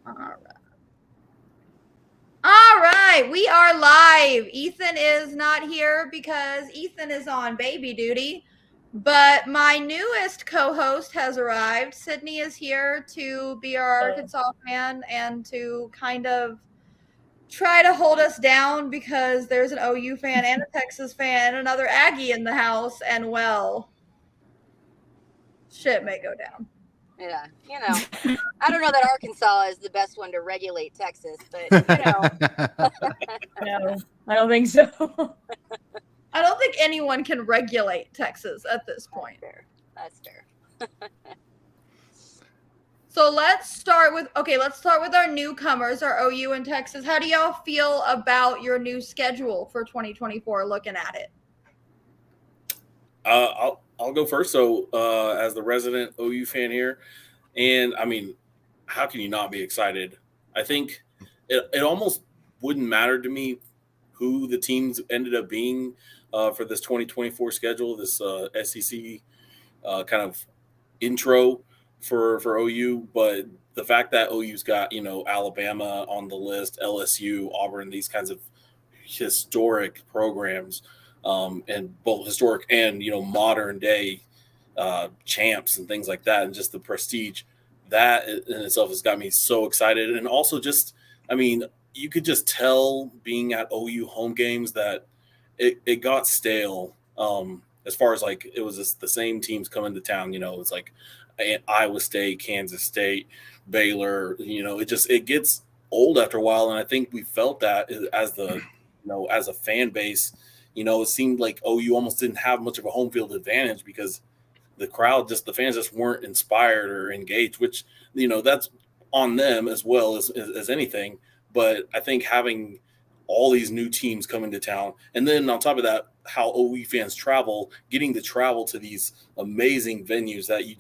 All right. All right, we are live. Ethan is not here because Ethan is on baby duty, but my newest co host has arrived. Sydney is here to be our Arkansas fan and to kind of try to hold us down because there's an OU fan and a Texas fan and another Aggie in the house, and well, shit may go down. Yeah, I don't know that Arkansas is the best one to regulate Texas, but No, I don't think so. I don't think anyone can regulate Texas at this point. That's fair. So let's start with our newcomers, our OU and Texas. How do y'all feel about your new schedule for 2024 looking at it? I'll go first. So, as the resident OU fan here, and I mean, how can you not be excited? I think it almost wouldn't matter to me who the teams ended up being for this 2024 schedule, this SEC kind of intro for OU, but the fact that OU's got Alabama on the list, LSU, Auburn, these kinds of historic programs, and both historic and modern day champs and things like that, and just the prestige that in itself has got me so excited. And also just, I mean, you could just tell being at OU home games that it got stale. As far as like it was just the same teams coming to town. It's like Iowa State, Kansas State, Baylor. It gets old after a while, and I think we felt that as as a fan base. It seemed like OU almost didn't have much of a home field advantage because the fans just weren't inspired or engaged, which, that's on them as well as anything. But I think having all these new teams coming to town, and then on top of that, how OU fans travel, getting to travel to these amazing venues that you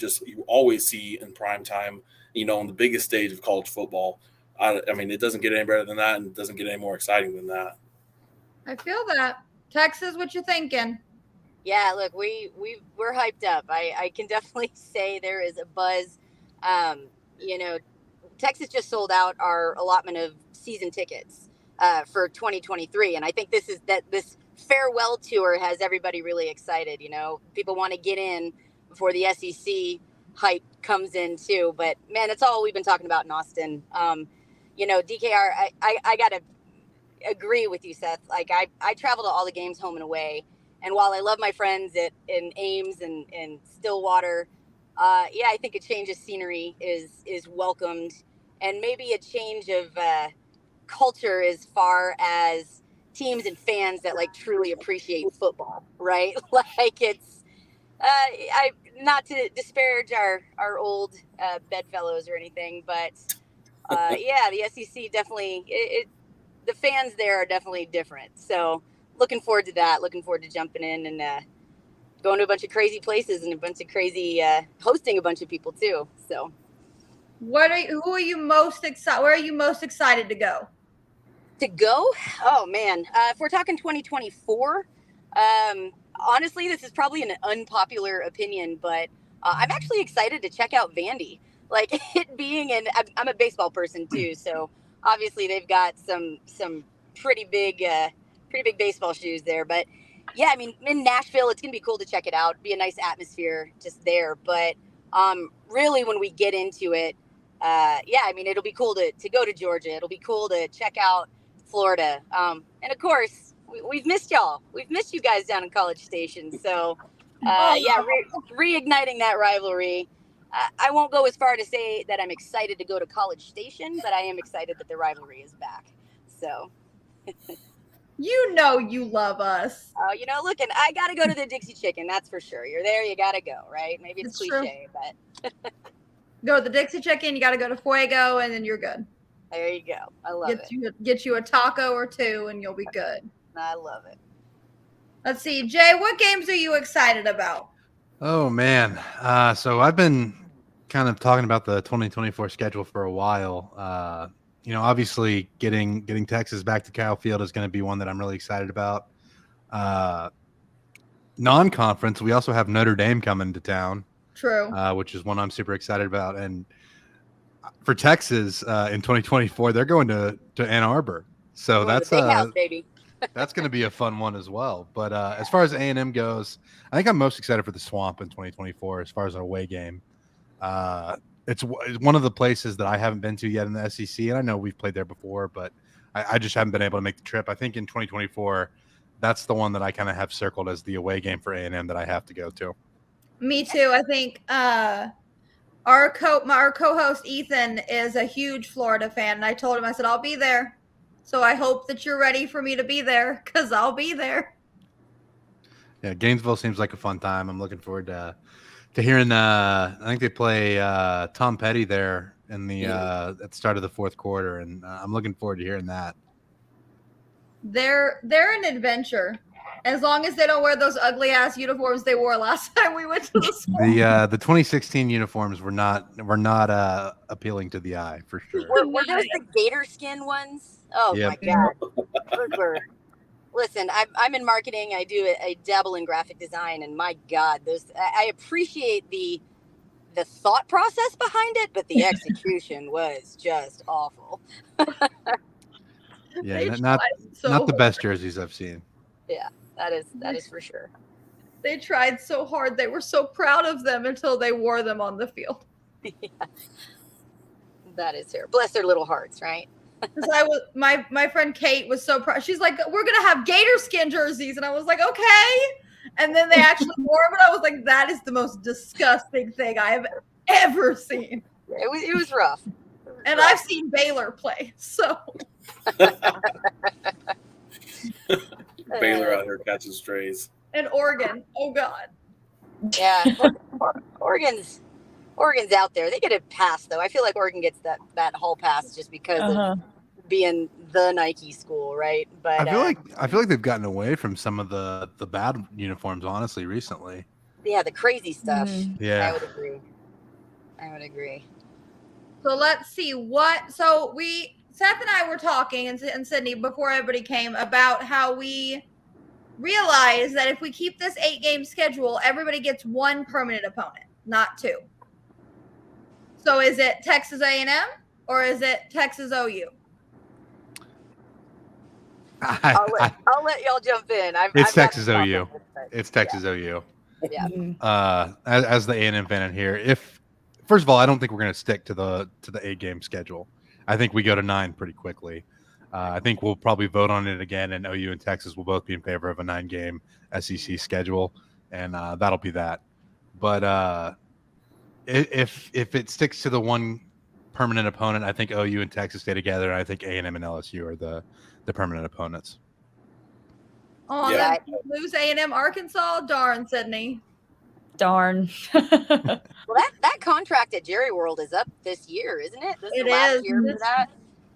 always see in prime time, on the biggest stage of college football. I mean, it doesn't get any better than that, and it doesn't get any more exciting than that. I feel that. Texas, what you thinking? Yeah, look, we're hyped up. I can definitely say there is a buzz. You know, Texas just sold out our allotment of season tickets for 2023, and I think this farewell tour has everybody really excited. People want to get in before the SEC hype comes in too. But man, that's all we've been talking about in Austin. DKR, I gotta agree with you, Seth. Like I travel to all the games home and away. And while I love my friends in Ames and Stillwater, I think a change of scenery is welcomed, and maybe a change of culture as far as teams and fans that like truly appreciate football, right? Like it's I not to disparage our old bedfellows or anything, but the SEC definitely the fans there are definitely different. So looking forward to that. Looking forward to jumping in and going to a bunch of crazy places and a bunch of crazy hosting a bunch of people too. So, who are you most excited? Where are you most excited to go? To go? Oh man, if we're talking 2024, honestly, this is probably an unpopular opinion, but I'm actually excited to check out Vandy. Like it being I'm a baseball person too, so obviously they've got some pretty big baseball shoes there. But yeah, I mean, in Nashville, it's gonna be cool to check it out. Be a nice atmosphere just there. But really, when we get into it, I mean, it'll be cool to go to Georgia. It'll be cool to check out Florida. And of course, we've missed y'all. We've missed you guys down in College Station. So reigniting that rivalry. I won't go as far to say that I'm excited to go to College Station, but I am excited that the rivalry is back. So. You love us. Oh, looking, I got to go to the Dixie Chicken. That's for sure. You're there, you got to go, right? Maybe it's cliche, true. But. Go to the Dixie Chicken, you got to go to Fuego, and then you're good. There you go. I love it. Get you a taco or two, and you'll be good. I love it. Let's see. Jay, what games are you excited about? Oh, man. So I've been kind of talking about the 2024 schedule for a while. Obviously getting Texas back to Kyle Field is going to be one that I'm really excited about. Non-conference, we also have Notre Dame coming to town. True. Which is one I'm super excited about. And for Texas in 2024, they're going to Ann Arbor, so Going to the big house, baby. That's going to be a fun one as well. But as far as A&M goes, I think I'm most excited for the Swamp in 2024 as far as an away game. It's one of the places that I haven't been to yet in the SEC, and I know we've played there before, but I just haven't been able to make the trip. I think in 2024, that's the one that I kind of have circled as the away game for A&M that I have to go to. Me too. I think our co-host Ethan is a huge Florida fan, and I told him, I said, I'll be there. So I hope that you're ready for me to be there, because I'll be there. Yeah, Gainesville seems like a fun time. I'm looking forward to hearing. I think they play Tom Petty there in the at the start of the fourth quarter, and I'm looking forward to hearing that. They're an adventure, as long as they don't wear those ugly ass uniforms they wore last time we went to the school. The 2016 uniforms were not appealing to the eye for sure. Were those the gator skin ones? Oh my god! Listen, I'm in marketing. I do a dabble in graphic design, and my god, I appreciate the thought process behind it, but the execution was just awful. Yeah, not the best jerseys I've seen. Yeah, that is for sure. They tried so hard. They were so proud of them until they wore them on the field. Yeah. That is terrible. Bless their little hearts, right? My friend Kate was so proud. She's like, we're gonna have gator skin jerseys, and I was like, okay. And then they actually wore them, and I was like, that is the most disgusting thing I have ever seen. It was rough. And I've seen Baylor play, so. Baylor out here catching strays. And Oregon, oh god. Yeah, Oregon's out there. They get a pass though. I feel like Oregon gets that hall pass just because of being the Nike school, right? But I feel like they've gotten away from some of the bad uniforms, honestly, recently. Yeah, the crazy stuff. Yeah, I would agree. So let's see Seth and I were talking, and Sydney, before everybody came, about how we realize that if we keep this 8-game schedule, everybody gets one permanent opponent, not two. So is it Texas A&M or is it Texas OU? I'll let y'all jump in. It's Texas OU. It's Texas OU. Yeah. As the A&M fan in here, first of all, I don't think we're going to stick to the 8-game schedule. I think we go to 9 pretty quickly. I think we'll probably vote on it again, and OU and Texas will both be in favor of a 9-game SEC schedule, and that'll be that. But if it sticks to the one permanent opponent, I think OU and Texas stay together, and I think A&M and LSU are the permanent opponents. Oh, yeah. Lose A&M Arkansas? Darn, Sydney. Darn. Well, that contract at Jerry World is up this year, isn't it? This is the last year for that.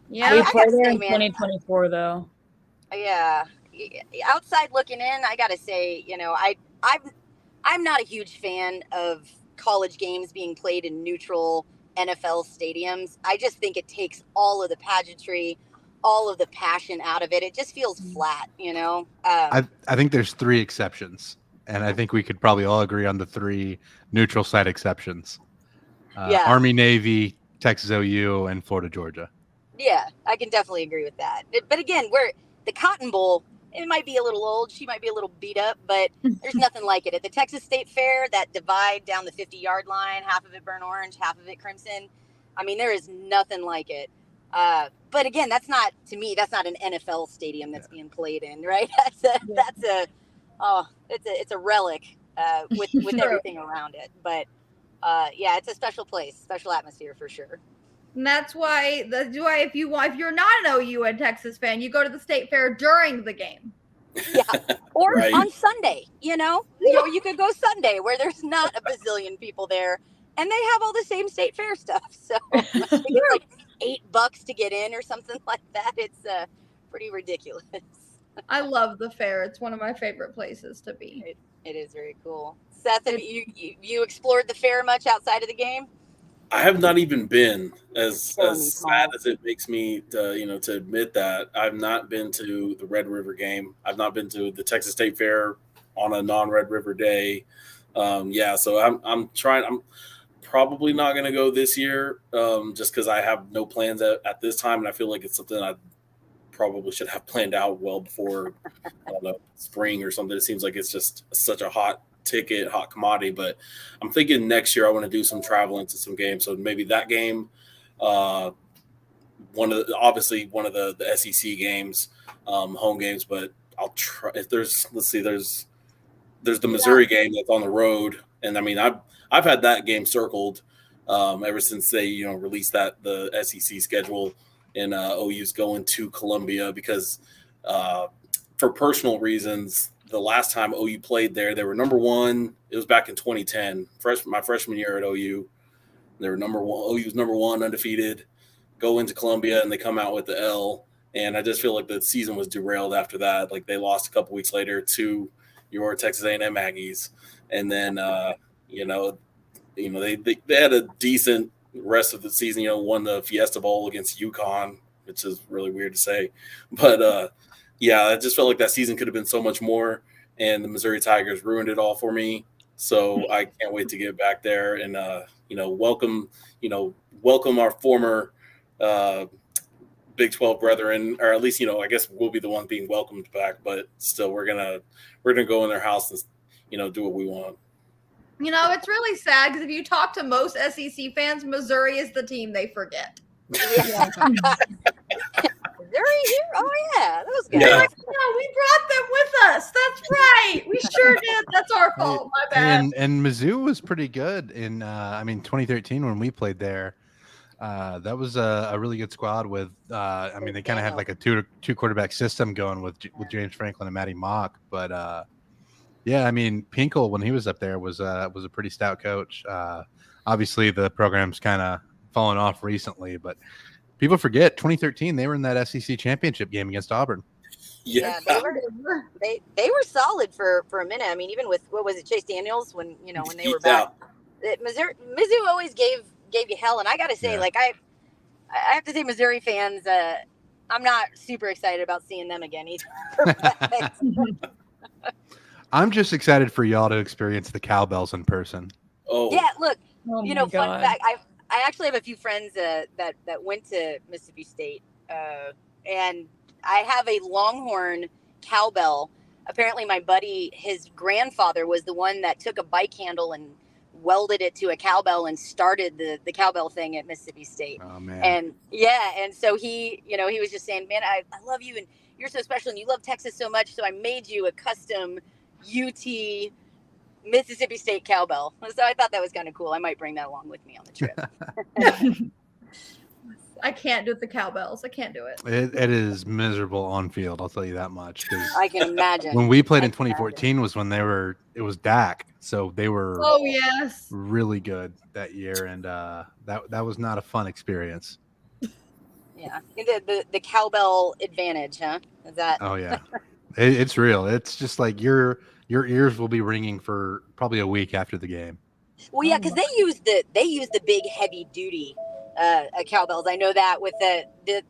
Yeah, we played there in 2024, though. Yeah, outside looking in, I gotta say, I'm not a huge fan of college games being played in neutral NFL stadiums. I just think it takes all of the pageantry, all of the passion out of it. It just feels flat, I think there's 3 exceptions, and I think we could probably all agree on the 3 neutral site exceptions. Army, Navy, Texas OU, and Florida, Georgia. Yeah, I can definitely agree with that. But again, the Cotton Bowl, it might be a little old. She might be a little beat up, but there's nothing like it. At the Texas State Fair, that divide down the 50-yard line, half of it burnt orange, half of it crimson. I mean, there is nothing like it. But again, that's not an NFL stadium that's being played in, right? It's a relic with everything around it. But it's a special place, special atmosphere for sure. And that's why if you're not an OU and Texas fan, you go to the State Fair during the game. Yeah, or on Sunday. You could go Sunday where there's not a bazillion people there, and they have all the same State Fair stuff. So I think it's like $8 to get in or something like that. It's pretty ridiculous. I love the fair. It's one of my favorite places to be. It is very cool. Seth, have you explored the fair much outside of the game? I have not even been, as sad as it makes me to admit that. I've not been to the Red River game. I've not been to the Texas State Fair on a non-Red River day. So I'm probably not going to go this year, just because I have no plans at this time, and I feel like it's something I probably should have planned out well before, I don't know, spring or something. It seems like it's just such a hot ticket, hot commodity. But I'm thinking next year I want to do some traveling to some games. So maybe that game, one of the SEC games, home games. But I'll try if there's there's the Missouri game that's on the road, and I mean I've had that game circled ever since they released the SEC schedule, and OU's going to Columbia because for personal reasons. The last time OU played there, they were number one. It was back in 2010, my freshman year at OU. They were number one. OU was number one, undefeated. Go into Columbia and they come out with the L. And I just feel like the season was derailed after that. Like they lost a couple weeks later to your Texas A&M Aggies, and then they had a decent rest of the season. Won the Fiesta Bowl against UConn, which is really weird to say, but yeah, I just felt like that season could have been so much more, and the Missouri Tigers ruined it all for me. So I can't wait to get back there and welcome our former Big 12 brethren, or at least I guess we'll be the ones being welcomed back. But still, we're gonna go in their house and do what we want. It's really sad because if you talk to most SEC fans, Missouri is the team they forget. Yeah. Missouri here? Oh yeah, those guys. Yeah. We brought them with us. That's right. We sure did. That's our fault. My bad. And Mizzou was pretty good in 2013 when we played there. That was a really good squad with they kind of had like a two quarterback system going with James Franklin and Matty Mock, but Pinkel when he was up there was a pretty stout coach. Obviously the program's kind of fallen off recently, but people forget 2013 they were in that SEC championship game against Auburn. Yeah, they were solid for a minute. I mean, even with what was it, Chase Daniels when they were back. Mizzou always gave you hell, and I got to say, I have to say, Missouri fans, I'm not super excited about seeing them again either. I'm just excited for y'all to experience the cowbells in person. Oh yeah, look, fun fact, I actually have a few friends that went to Mississippi State, and I have a Longhorn cowbell. Apparently, my buddy, his grandfather was the one that took a bike handle and welded it to a cowbell and started the cowbell thing at Mississippi State. Oh man! And so he was just saying, man, I love you and you're so special and you love Texas so much, so I made you a custom UT Mississippi State cowbell. So I thought that was kind of cool. I might bring that along with me on the trip. I can't do the cowbells. I can't do it. It is miserable on field. I'll tell you that much. I can imagine. When we played in 2014 was when it was DAC. So they were really good that year. And that was not a fun experience. Yeah. The cowbell advantage, huh? Is that? Oh yeah. It's real. It's just like your ears will be ringing for probably a week after the game. Well, yeah, because they use the big heavy duty cowbells. I know that with the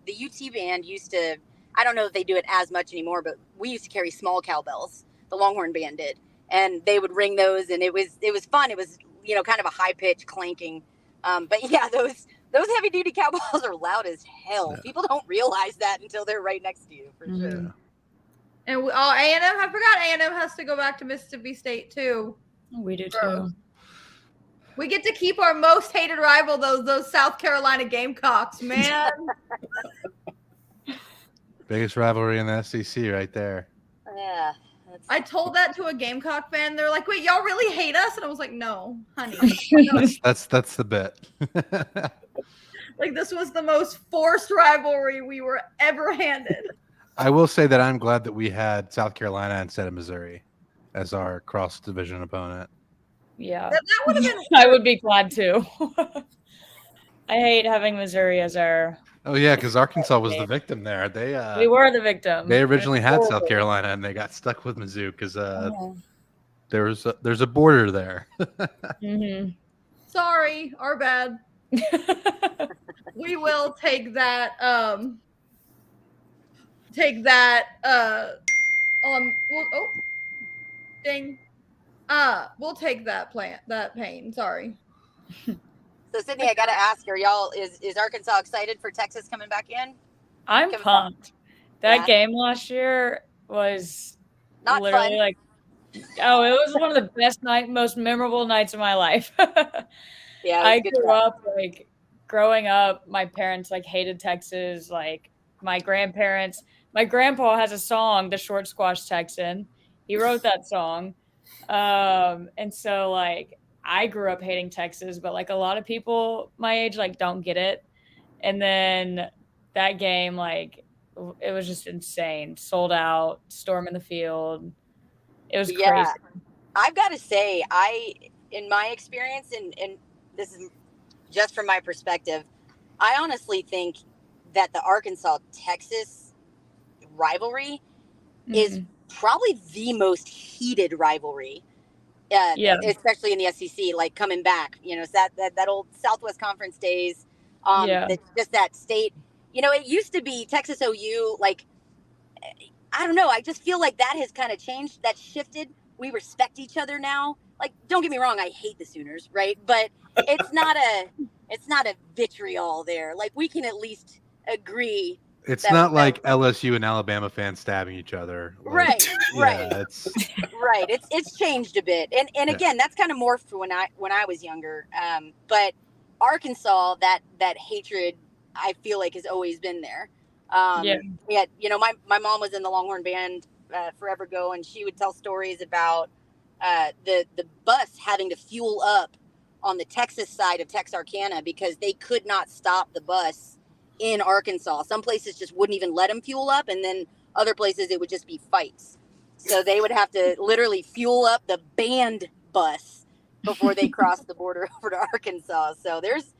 UT band used to. I don't know if they do it as much anymore, but we used to carry small cowbells. The Longhorn band did, and they would ring those, and it was fun. It was kind of a high pitch clanking. But yeah, those heavy duty cowbells are loud as hell. Yeah. People don't realize that until they're right next to you, for sure. Yeah. And A&M, I forgot A&M has to go back to Mississippi State too. We do too. We get to keep our most hated rival, those South Carolina Gamecocks, man. Biggest rivalry in the SEC right there. Yeah. I told that to a Gamecock fan. They're like, wait, y'all really hate us? And I was like, no, honey. That's the bit. Like, this was the most forced rivalry we were ever handed. I will say that I'm glad that we had South Carolina instead of Missouri as our cross-division opponent. Yeah. That would have been. I would be glad too. I hate having Missouri as our. Oh yeah, because Arkansas was the victim there. We were the victim. They originally had South Carolina, and they got stuck with Mizzou because there's a border there. Mm-hmm. Sorry, our bad. We will take that. Ding. We'll take that pain. Sorry. So Sydney, I got to ask, is Arkansas excited for Texas coming back in? I'm Coming pumped. That Yeah. game last year was Not literally fun. like, oh, it was one of the most memorable nights of my life. Yeah, it was I a good grew time. up like growing up, my parents like hated Texas. Like my grandparents, my grandpa has a song, The Short Squash Texan. He wrote that song. And so like I grew up hating Texas, but like a lot of people my age like don't get it. And then that game, like it was just insane. Sold out, storm in the field. It was Yeah, crazy. I've got to say, in my experience, and this is just from my perspective, I honestly think that the Arkansas-Texas rivalry is probably the most heated rivalry, Yeah. especially in the SEC. Like coming back, it's that old Southwest Conference days. Yeah. Just that state. It used to be Texas OU. Like, I don't know. I just feel like that has kind of changed. That shifted. We respect each other now. Like, don't get me wrong. I hate the Sooners, right? But it's not a vitriol there. Like, we can at least agree. It's not like LSU and Alabama fans stabbing each other. Like, right. Yeah, it's right. It's changed a bit. And again, that's kind of morphed when I was younger. But Arkansas, that hatred, I feel like, has always been there. Yeah. My mom was in the Longhorn band forever ago, and she would tell stories about the bus having to fuel up on the Texas side of Texarkana because they could not stop the bus in Arkansas. Some places just wouldn't even let them fuel up, and then other places it would just be fights. So they would have to literally fuel up the band bus before they crossed the border over to Arkansas. So there's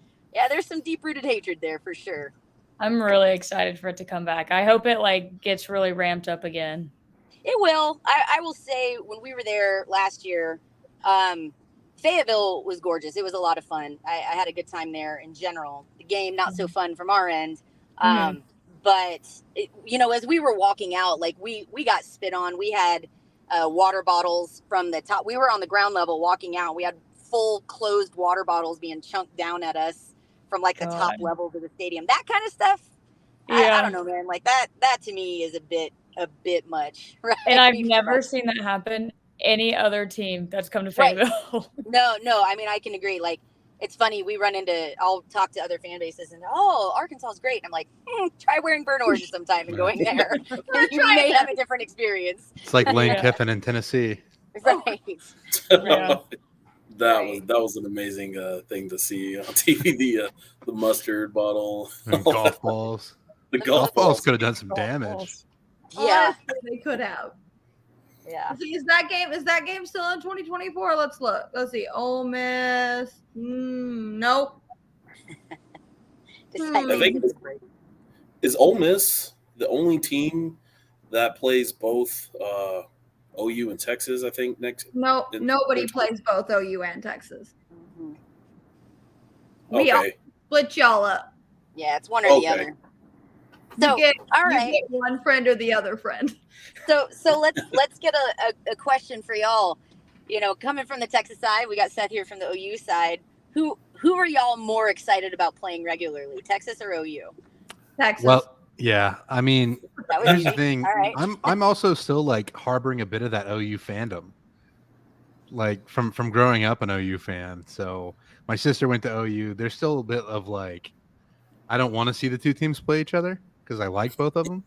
some deep-rooted hatred there for sure. I'm really excited for it to come back. I hope it like gets really ramped up again. It will. I will say when we were there last year, Fayetteville was gorgeous. It was a lot of fun. I had a good time there in general. The game, not so fun from our end. But, as we were walking out, like we got spit on. We had water bottles from the top. We were on the ground level walking out. We had full closed water bottles being chunked down at us from like the top level of the stadium. That kind of stuff. I don't know, man. Like that to me is a bit much. Right? And I've never seen that happen any other team that's come to Fayetteville. Right. No. I mean, I can agree. Like, it's funny. I'll talk to other fan bases and, Arkansas is great. I'm like, try wearing burnt orange sometime and going there. You may have a different experience. It's like Lane Kiffin in Tennessee. Right. Yeah. That was an amazing thing to see on TV. The mustard bottle, and golf balls. The golf balls could have done some damage. Yeah, they could have. Yeah. So is that game still in 2024? Let's look. Let's see. Ole Miss. Nope. I think is Ole Miss the only team that plays both OU and Texas? I think next. No, nobody plays both OU and Texas. Mm-hmm. We all split y'all up. Yeah, it's one or the other. So you get one friend or the other friend. So let's get a question for y'all. Coming from the Texas side, we got Seth here from the OU side. Who are y'all more excited about playing regularly, Texas or OU? Texas. Well, yeah. I mean, here's the thing. All right. I'm also still like harboring a bit of that OU fandom, like from growing up an OU fan. So my sister went to OU. There's still a bit of like, I don't want to see the two teams play each other because I like both of them.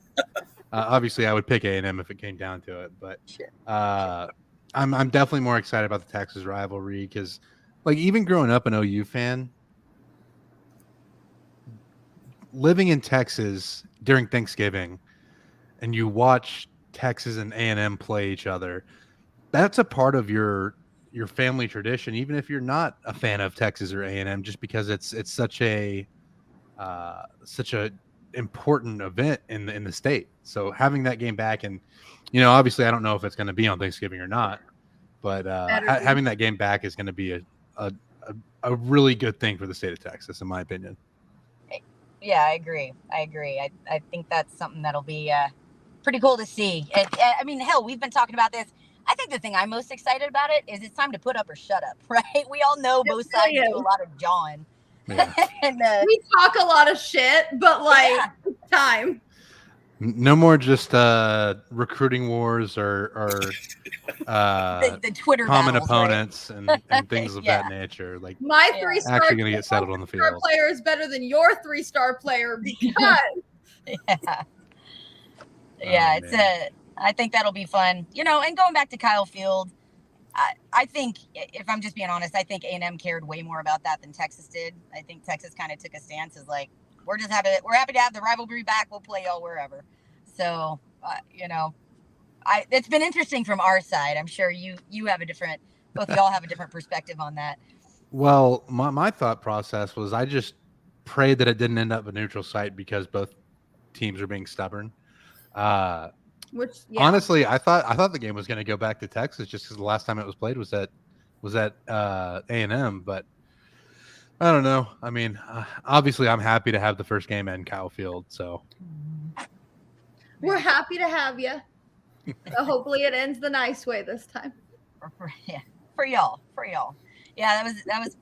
Obviously, I would pick A&M if it came down to it, but I'm definitely more excited about the Texas rivalry because, like, even growing up an OU fan, living in Texas during Thanksgiving, and you watch Texas and A&M play each other, that's a part of your family tradition, even if you're not a fan of Texas or A&M, just because it's such a important event in the state. So having that game back, and obviously I don't know if it's going to be on Thanksgiving or not, but having that game back is going to be a really good thing for the state of Texas, in my opinion. Yeah, I agree. I think that's something that'll be pretty cool to see. I mean, hell, we've been talking about this. I think the thing I'm most excited about it is it's time to put up or shut up, right? We all know both sides do a lot of jawing. Yeah. And We talk a lot of shit, but like it's time. No more just recruiting wars or the Twitter common battles, opponents and things of Yeah. that nature. Like My Yeah. 3-star actually going to get settled on the three-star field. player is better than your 3-star player because Yeah. Oh, It's man. I think that'll be fun. And going back to Kyle Field, I think, if I'm just being honest, I think A&M cared way more about that than Texas did. I think Texas kind of took a stance as like, we're happy to have the rivalry back. We'll play y'all wherever. So, it's been interesting from our side. I'm sure you have both of y'all have a different perspective on that. Well, my thought process was I just prayed that it didn't end up a neutral site because both teams are being stubborn. which Honestly, I thought the game was going to go back to Texas just because the last time it was played was at A&M, but I don't know. I mean, obviously, I'm happy to have the first game in Kyle Field. So we're happy to have you. So hopefully it ends the nice way this time. For y'all. Yeah,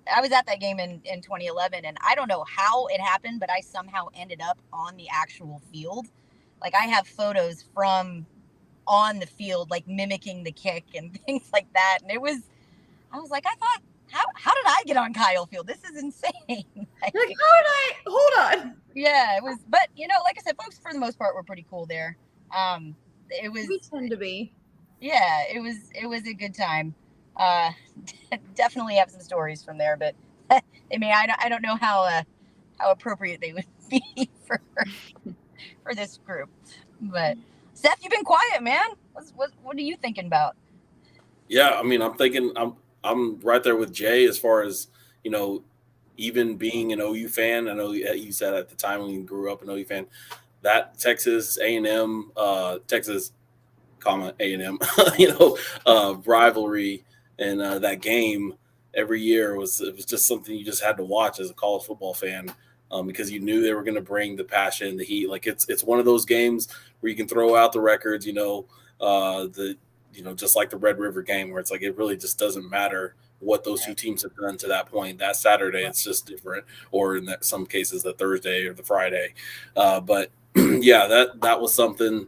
I was at that game in 2011, and I don't know how it happened, but I somehow ended up on the actual field. Like, I have photos from on the field, like mimicking the kick and things like that. And I was like, how did I get on Kyle Field? This is insane. Like, hold on. Yeah, it was, but like I said, folks for the most part were pretty cool there. We tend to be. Yeah, it was a good time. Definitely have some stories from there, but I mean, I don't know how appropriate they would be for this group. But Seth, you've been quiet, man. What are you thinking about? Yeah, I mean, I'm right there with Jay as far as, even being an OU fan. I know you said at the time when you grew up an OU fan, that Texas A&M, Texas, A&M, rivalry and that game every year it was just something you just had to watch as a college football fan. Because you knew they were going to bring the passion, the heat. Like it's one of those games where you can throw out the records, just like the Red River game, where it's like it really just doesn't matter what those two teams have done to that point. That Saturday, it's just different, or in some cases, the Thursday or the Friday. But yeah, that was something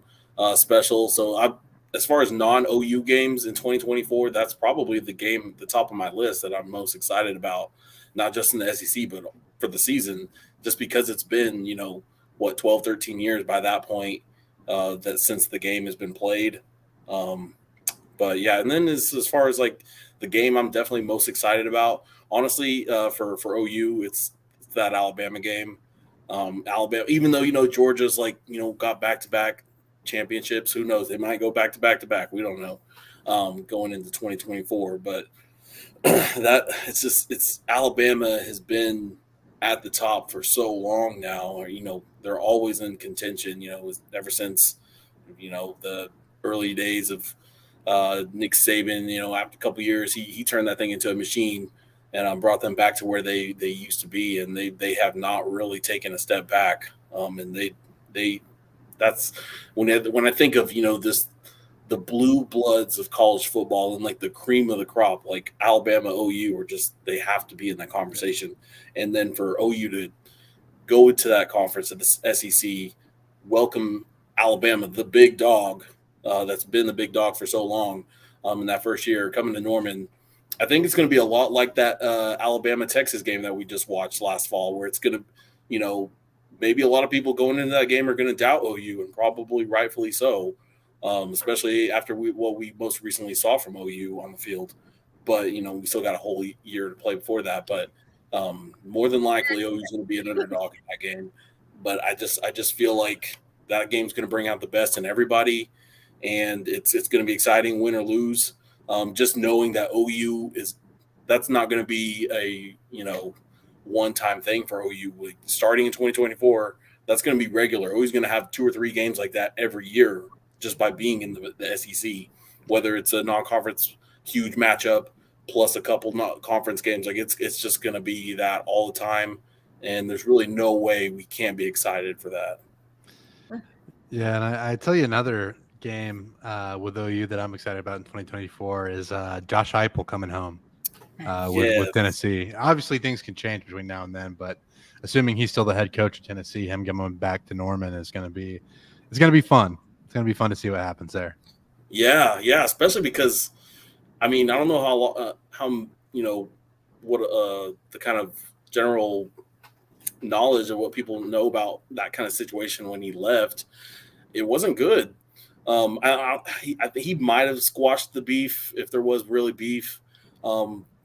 special. So as far as non-OU games in 2024, that's probably the game at the top of my list that I'm most excited about, not just in the SEC, but for the season, just because it's been, 12, 13 years by that point that since the game has been played. But yeah, and then as far as like the game I'm definitely most excited about, honestly, for OU, it's that Alabama game. Alabama, even though, Georgia's like, got back-to-back championships, who knows? They might go back-to-back. We don't know going into 2024. But it's Alabama has been at the top for so long now, or, they're always in contention, ever since, the early days of Nick Saban, after a couple of years, he turned that thing into a machine and brought them back to where they used to be. And they have not really taken a step back. And that's when I think of, the blue bloods of college football and like the cream of the crop, like Alabama, OU, are just, they have to be in that conversation. And then for OU to go into that conference at the SEC, welcome Alabama, the big dog that's been the big dog for so long in that first year, coming to Norman. I think it's going to be a lot like that Alabama-Texas game that we just watched last fall, where it's going to, maybe a lot of people going into that game are going to doubt OU, and probably rightfully so, especially after what we most recently saw from OU on the field. But, we still got a whole year to play before that. But more than likely, OU's going to be an underdog in that game. But I just feel like that game's going to bring out the best in everybody, and it's going to be exciting, win or lose. Just knowing that OU that's not going to be a one-time thing for OU. Like, starting in 2024, that's going to be regular. OU's going to have 2 or 3 games like that every year, just by being in the SEC. Whether it's a non-conference huge matchup plus a couple conference games, like it's just going to be that all the time. And there's really no way we can't be excited for that. Yeah, and I tell you another game with OU that I'm excited about in 2024 is Josh Heupel coming home. with Tennessee. Obviously, things can change between now and then, but assuming he's still the head coach of Tennessee, him coming back to Norman is going to be fun. It's going to be fun to see what happens there. Yeah, especially because, I mean, I don't know how what the kind of general knowledge of what people know about that kind of situation when he left. It wasn't good. I think he might have squashed the beef if there was really beef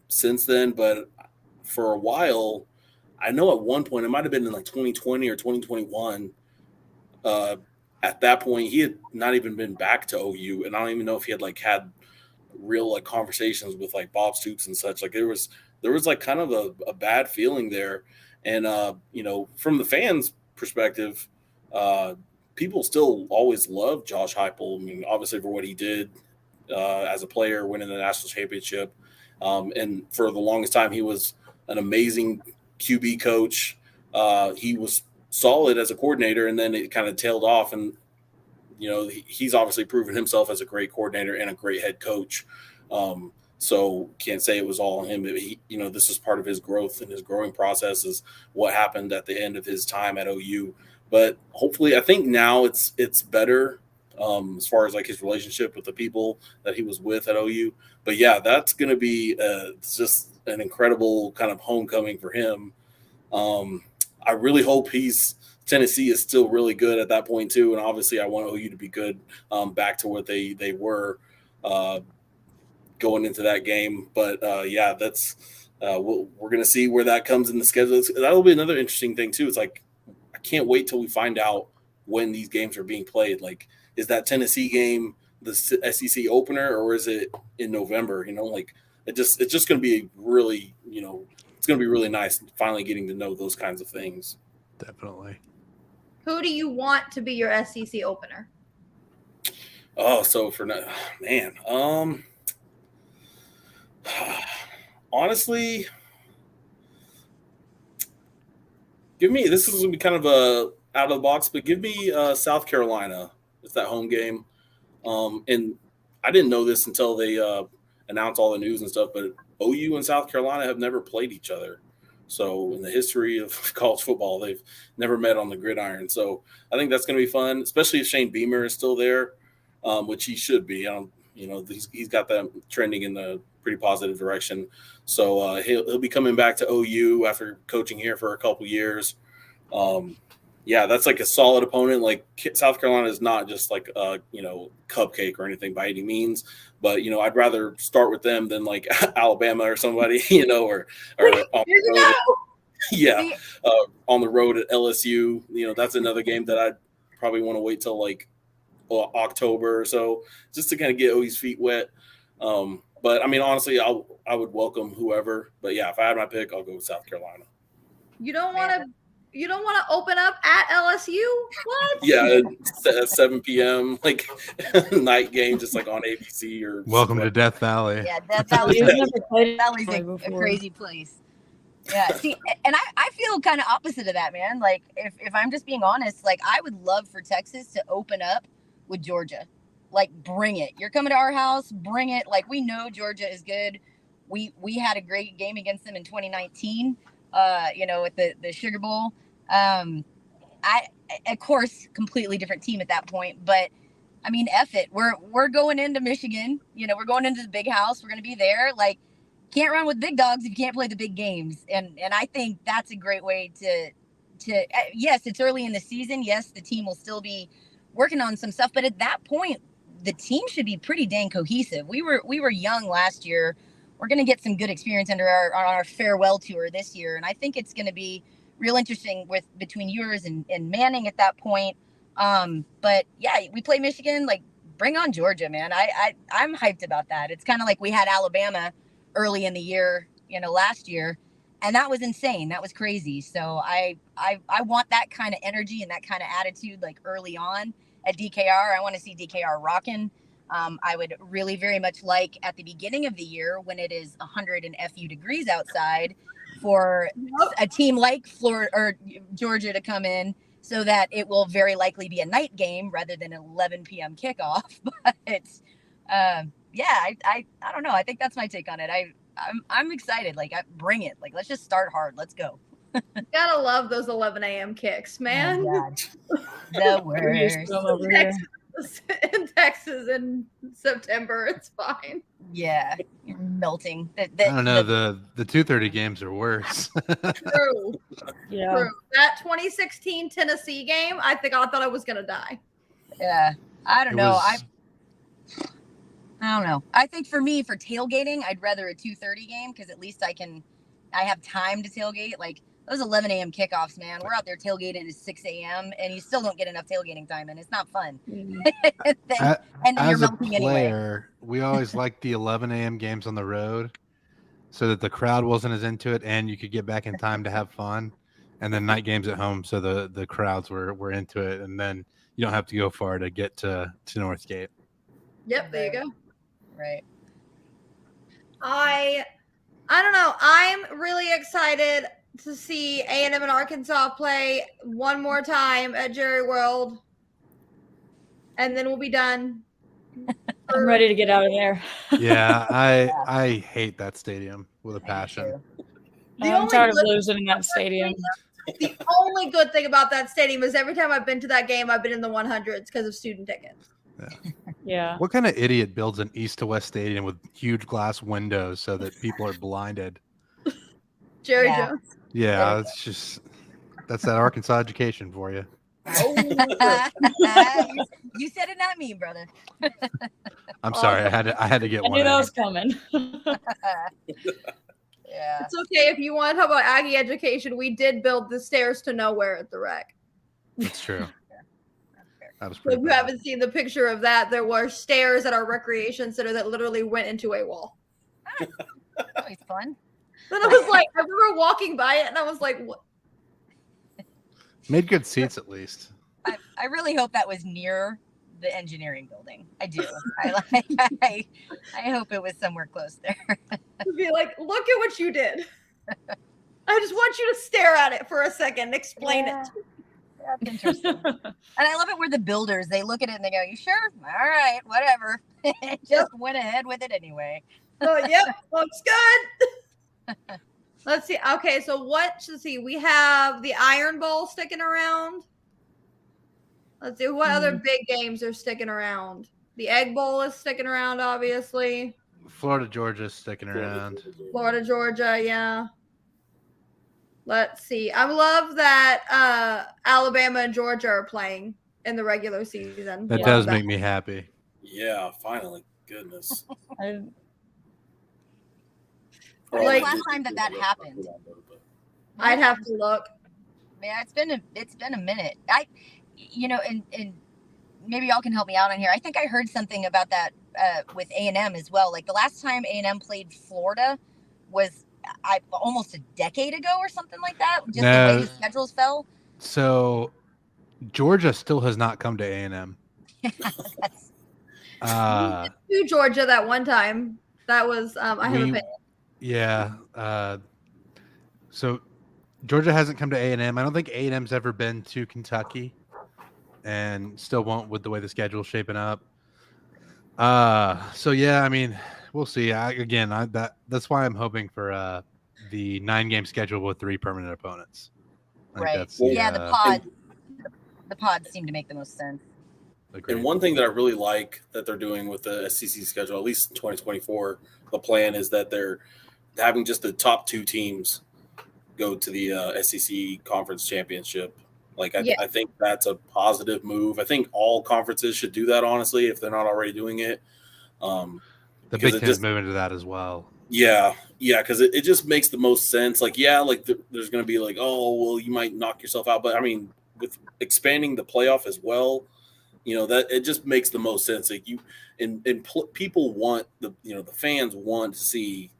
since then, but for a while, I know at one point, it might have been in like 2020 or 2021. At that point, he had not even been back to OU, and I don't even know if he had had real conversations with Bob Stoops and such. There was like kind of a bad feeling there, and from the fans' perspective, people still always love Josh Heupel. I mean, obviously for what he did as a player, winning the national championship, and for the longest time he was an amazing QB coach. He was solid as a coordinator, and then it kind of tailed off. And he's obviously proven himself as a great coordinator and a great head coach. So can't say it was all on him. This is part of his growth and his growing process is what happened at the end of his time at OU. But hopefully, I think now it's better as far as his relationship with the people that he was with at OU. But yeah, that's going to be just an incredible kind of homecoming for him. I really hope Tennessee is still really good at that point too, and obviously I want OU to be good back to what they were going into that game. But that's we're going to see where that comes in the schedule. That'll be another interesting thing too. It's I can't wait till we find out when these games are being played. Is that Tennessee game the SEC opener, or is it in November? It's just going to be really, it's going to be really nice finally getting to know those kinds of things. Definitely. Who do you want to be your SEC opener? Oh, so honestly, this is going to be kind of a out of the box, but give me South Carolina. It's that home game. And I didn't know this until they announced all the news and stuff, but OU and South Carolina have never played each other. So in the history of college football, they've never met on the gridiron. So I think that's going to be fun, especially if Shane Beamer is still there, which he should be. He's got that trending in the pretty positive direction. So he'll be coming back to OU after coaching here for a couple years. That's a solid opponent. South Carolina is not just cupcake or anything by any means, but I'd rather start with them than Alabama or somebody, or on the road, on the road at LSU. That's another game that I'd probably want to wait till October or so just to kind of get OU's feet wet. But I mean, honestly, I would welcome whoever. But yeah, if I had my pick, I'll go with South Carolina. You don't want to open up at LSU? What? Yeah, at 7 p.m. Night game, just on ABC or. Welcome to Death Valley. Yeah, Death Valley. Valley's a crazy place. Yeah, see, and I feel kind of opposite of that, man. If I'm just being honest, I would love for Texas to open up with Georgia. Bring it. You're coming to our house, bring it. We know Georgia is good. We had a great game against them in 2019, with the Sugar Bowl. Of course, completely different team at that point, but I mean, F it. We're going into Michigan, we're going into the big house. We're going to be there. Can't run with big dogs if you can't play the big games. And I think that's a great way to yes, it's early in the season. Yes, the team will still be working on some stuff, but at that point, the team should be pretty dang cohesive. We were young last year. We're going to get some good experience under our farewell tour this year. And I think it's going to be real interesting between yours and Manning at that point. But yeah, we play Michigan, bring on Georgia, man. I'm hyped about that. It's kind of like we had Alabama early in the year, last year, and that was insane. That was crazy. So I want that kind of energy and that kind of attitude, early on at DKR. I want to see DKR rocking. I would really very much like at the beginning of the year when it is 100 and FU degrees outside for a team like Florida or Georgia to come in, so that it will very likely be a night game rather than an 11 p.m. kickoff. But I don't know. I think that's my take on it. I'm excited. Like, bring it. Like, let's just start hard. Let's go. Gotta love those 11 a.m. kicks, man. Oh, God. The We're used worst. to them over here. In Texas in September, it's fine. Yeah, you're melting. I don't know. The 2:30 games are worse. True. Yeah. True. That 2016 Tennessee game, I thought I was gonna die. Yeah, I don't It know. was- I don't know. I think for me, for tailgating, I'd rather a 2:30 game because at least I have time to tailgate. Like those 11 a.m. kickoffs, man. We're out there tailgating at 6 a.m. and you still don't get enough tailgating time, and it's not fun. and then you're As a melting anyway. player, we always liked the 11 a.m. games on the road so that the crowd wasn't as into it and you could get back in time to have fun. And then night games at home so the crowds were into it. And then you don't have to go far to get to Northgate. Yep, there you go. Right. I don't know. I'm really excited to see A&M and Arkansas play one more time at Jerry World, and then we'll be done. I'm ready to get out of there. Yeah, I hate that stadium with a passion. I'm tired of losing in that stadium. The only good thing about that stadium is every time I've been to that game, I've been in the 100s because of student tickets. Yeah. What kind of idiot builds an east to west stadium with huge glass windows so that people are blinded? Jerry Yeah. Jones. Yeah, that's that Arkansas education for you. Oh, you said it, not me, brother. I'm sorry, I had to get I one. knew that in. was coming. Yeah. it's okay if you want to talk about Aggie education. We did build the stairs to nowhere at the rec. That's true. That was So pretty if you bad. haven't seen the picture of that, there were stairs at our recreation center that literally went into a wall. Always fun. Then I was like, I remember walking by it and I was like, what? Made good seats at least. I really hope that was near the engineering building. I do. I hope it was somewhere close there. To be like, look at what you did. I just want you to stare at it for a second and explain it. That's interesting. And I love it where the builders, they look at it and they go, you sure? All right, whatever. Just went ahead with it anyway. So, yep, looks good. Let's see. Okay, so let's see. We have the Iron Bowl sticking around. Let's see. What other big games are sticking around? The Egg Bowl is sticking around, obviously. Florida, Georgia's sticking around. Florida, Georgia, yeah. Let's see. I love that Alabama and Georgia are playing in the regular season. That Love does make me happy. Yeah, finally. Goodness. When was the last time that happened? I'd have to look. Yeah, it's been a minute. And maybe y'all can help me out on here. I think I heard something about that with A&M as well. Like the last time A&M played Florida was almost a decade ago or something like that. Just the way the schedules fell. So Georgia still has not come to A&M. To Georgia that one time. That was I have a opinion. Yeah. So Georgia hasn't come to A&M. I don't think A&M's ever been to Kentucky, and still won't with the way the schedule's shaping up. So yeah, I mean, we'll see. That's why I'm hoping for the 9-game schedule with 3 permanent opponents. Right. The pods seem to make the most sense. Agreed. And one thing that I really like that they're doing with the SEC schedule, at least in 2024, the plan is that they're having just the top 2 teams go to the SEC Conference Championship. Like, I think that's a positive move. I think all conferences should do that, honestly, if they're not already doing it. The Big Ten's moving to that as well. Yeah, because it just makes the most sense. Like, there's going to be like, oh, well, you might knock yourself out. But, I mean, with expanding the playoff as well, that it just makes the most sense. Like people want the fans want to see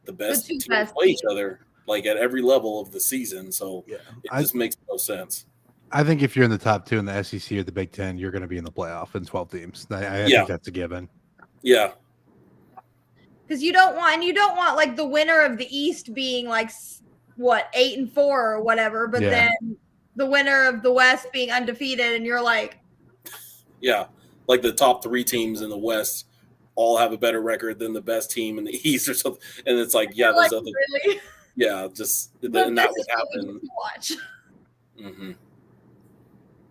the best teams play each other, like at every level of the season. So it just makes no sense. I think if you're in the top 2 in the SEC or the Big Ten, you're going to be in the playoff in 12 teams. I think that's a given. Yeah. Because you don't want like the winner of the East being like 8-4 or whatever, but then the winner of the West being undefeated, and you're like, yeah, like the top 3 teams in the West all have a better record than the best team in the East or something. And it's like, yeah, those other, really? yeah, just But and that this would is what we happen. get to watch. Mm-hmm.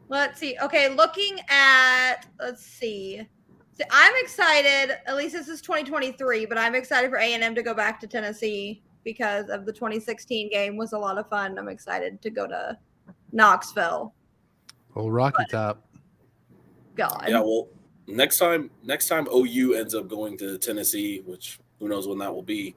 Let's see. Okay, looking at, let's see. So I'm excited, at least this is 2023, but I'm excited for A&M to go back to Tennessee because of the 2016 game was a lot of fun. I'm excited to go to Knoxville. Well, Rocky Top. God. Yeah, well, next time OU ends up going to Tennessee, which who knows when that will be,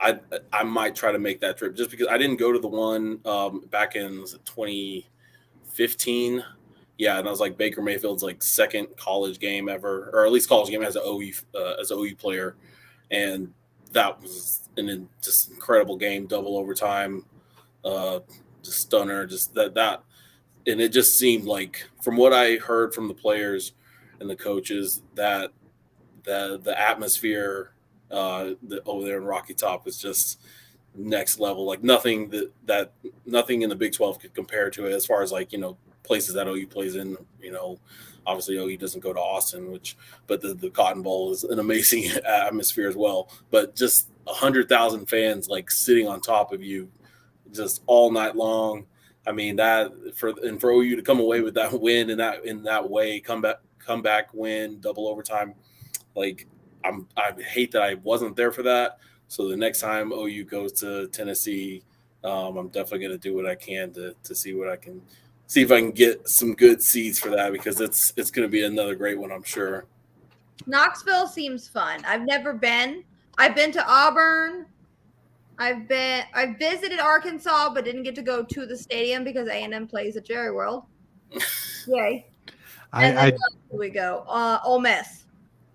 I might try to make that trip just because I didn't go to the one back in 2015. Yeah, and I was like Baker Mayfield's like second college game ever, or at least college game as an OU player, and that was just incredible game, double overtime, just stunner, just that, and it just seemed like from what I heard from the players and the coaches that the atmosphere over there in Rocky Top was just next level, like nothing that nothing in the Big 12 could compare to it as far as like, places that OU plays in, obviously OU doesn't go to Austin, but the Cotton Bowl is an amazing atmosphere as well, but just 100,000 fans like sitting on top of you just all night long. I mean, that for OU to come away with that win in that way, come back win, double overtime, like I hate that I wasn't there for that. So the next time OU goes to Tennessee, I'm definitely going to do what I can to see if I can get some good seats for that, because it's going to be another great one, I'm sure. Knoxville seems fun. I've never been. I've been to Auburn. I visited Arkansas, but didn't get to go to the stadium because A&M plays at Jerry World. Yay! And then we go. Ole Miss.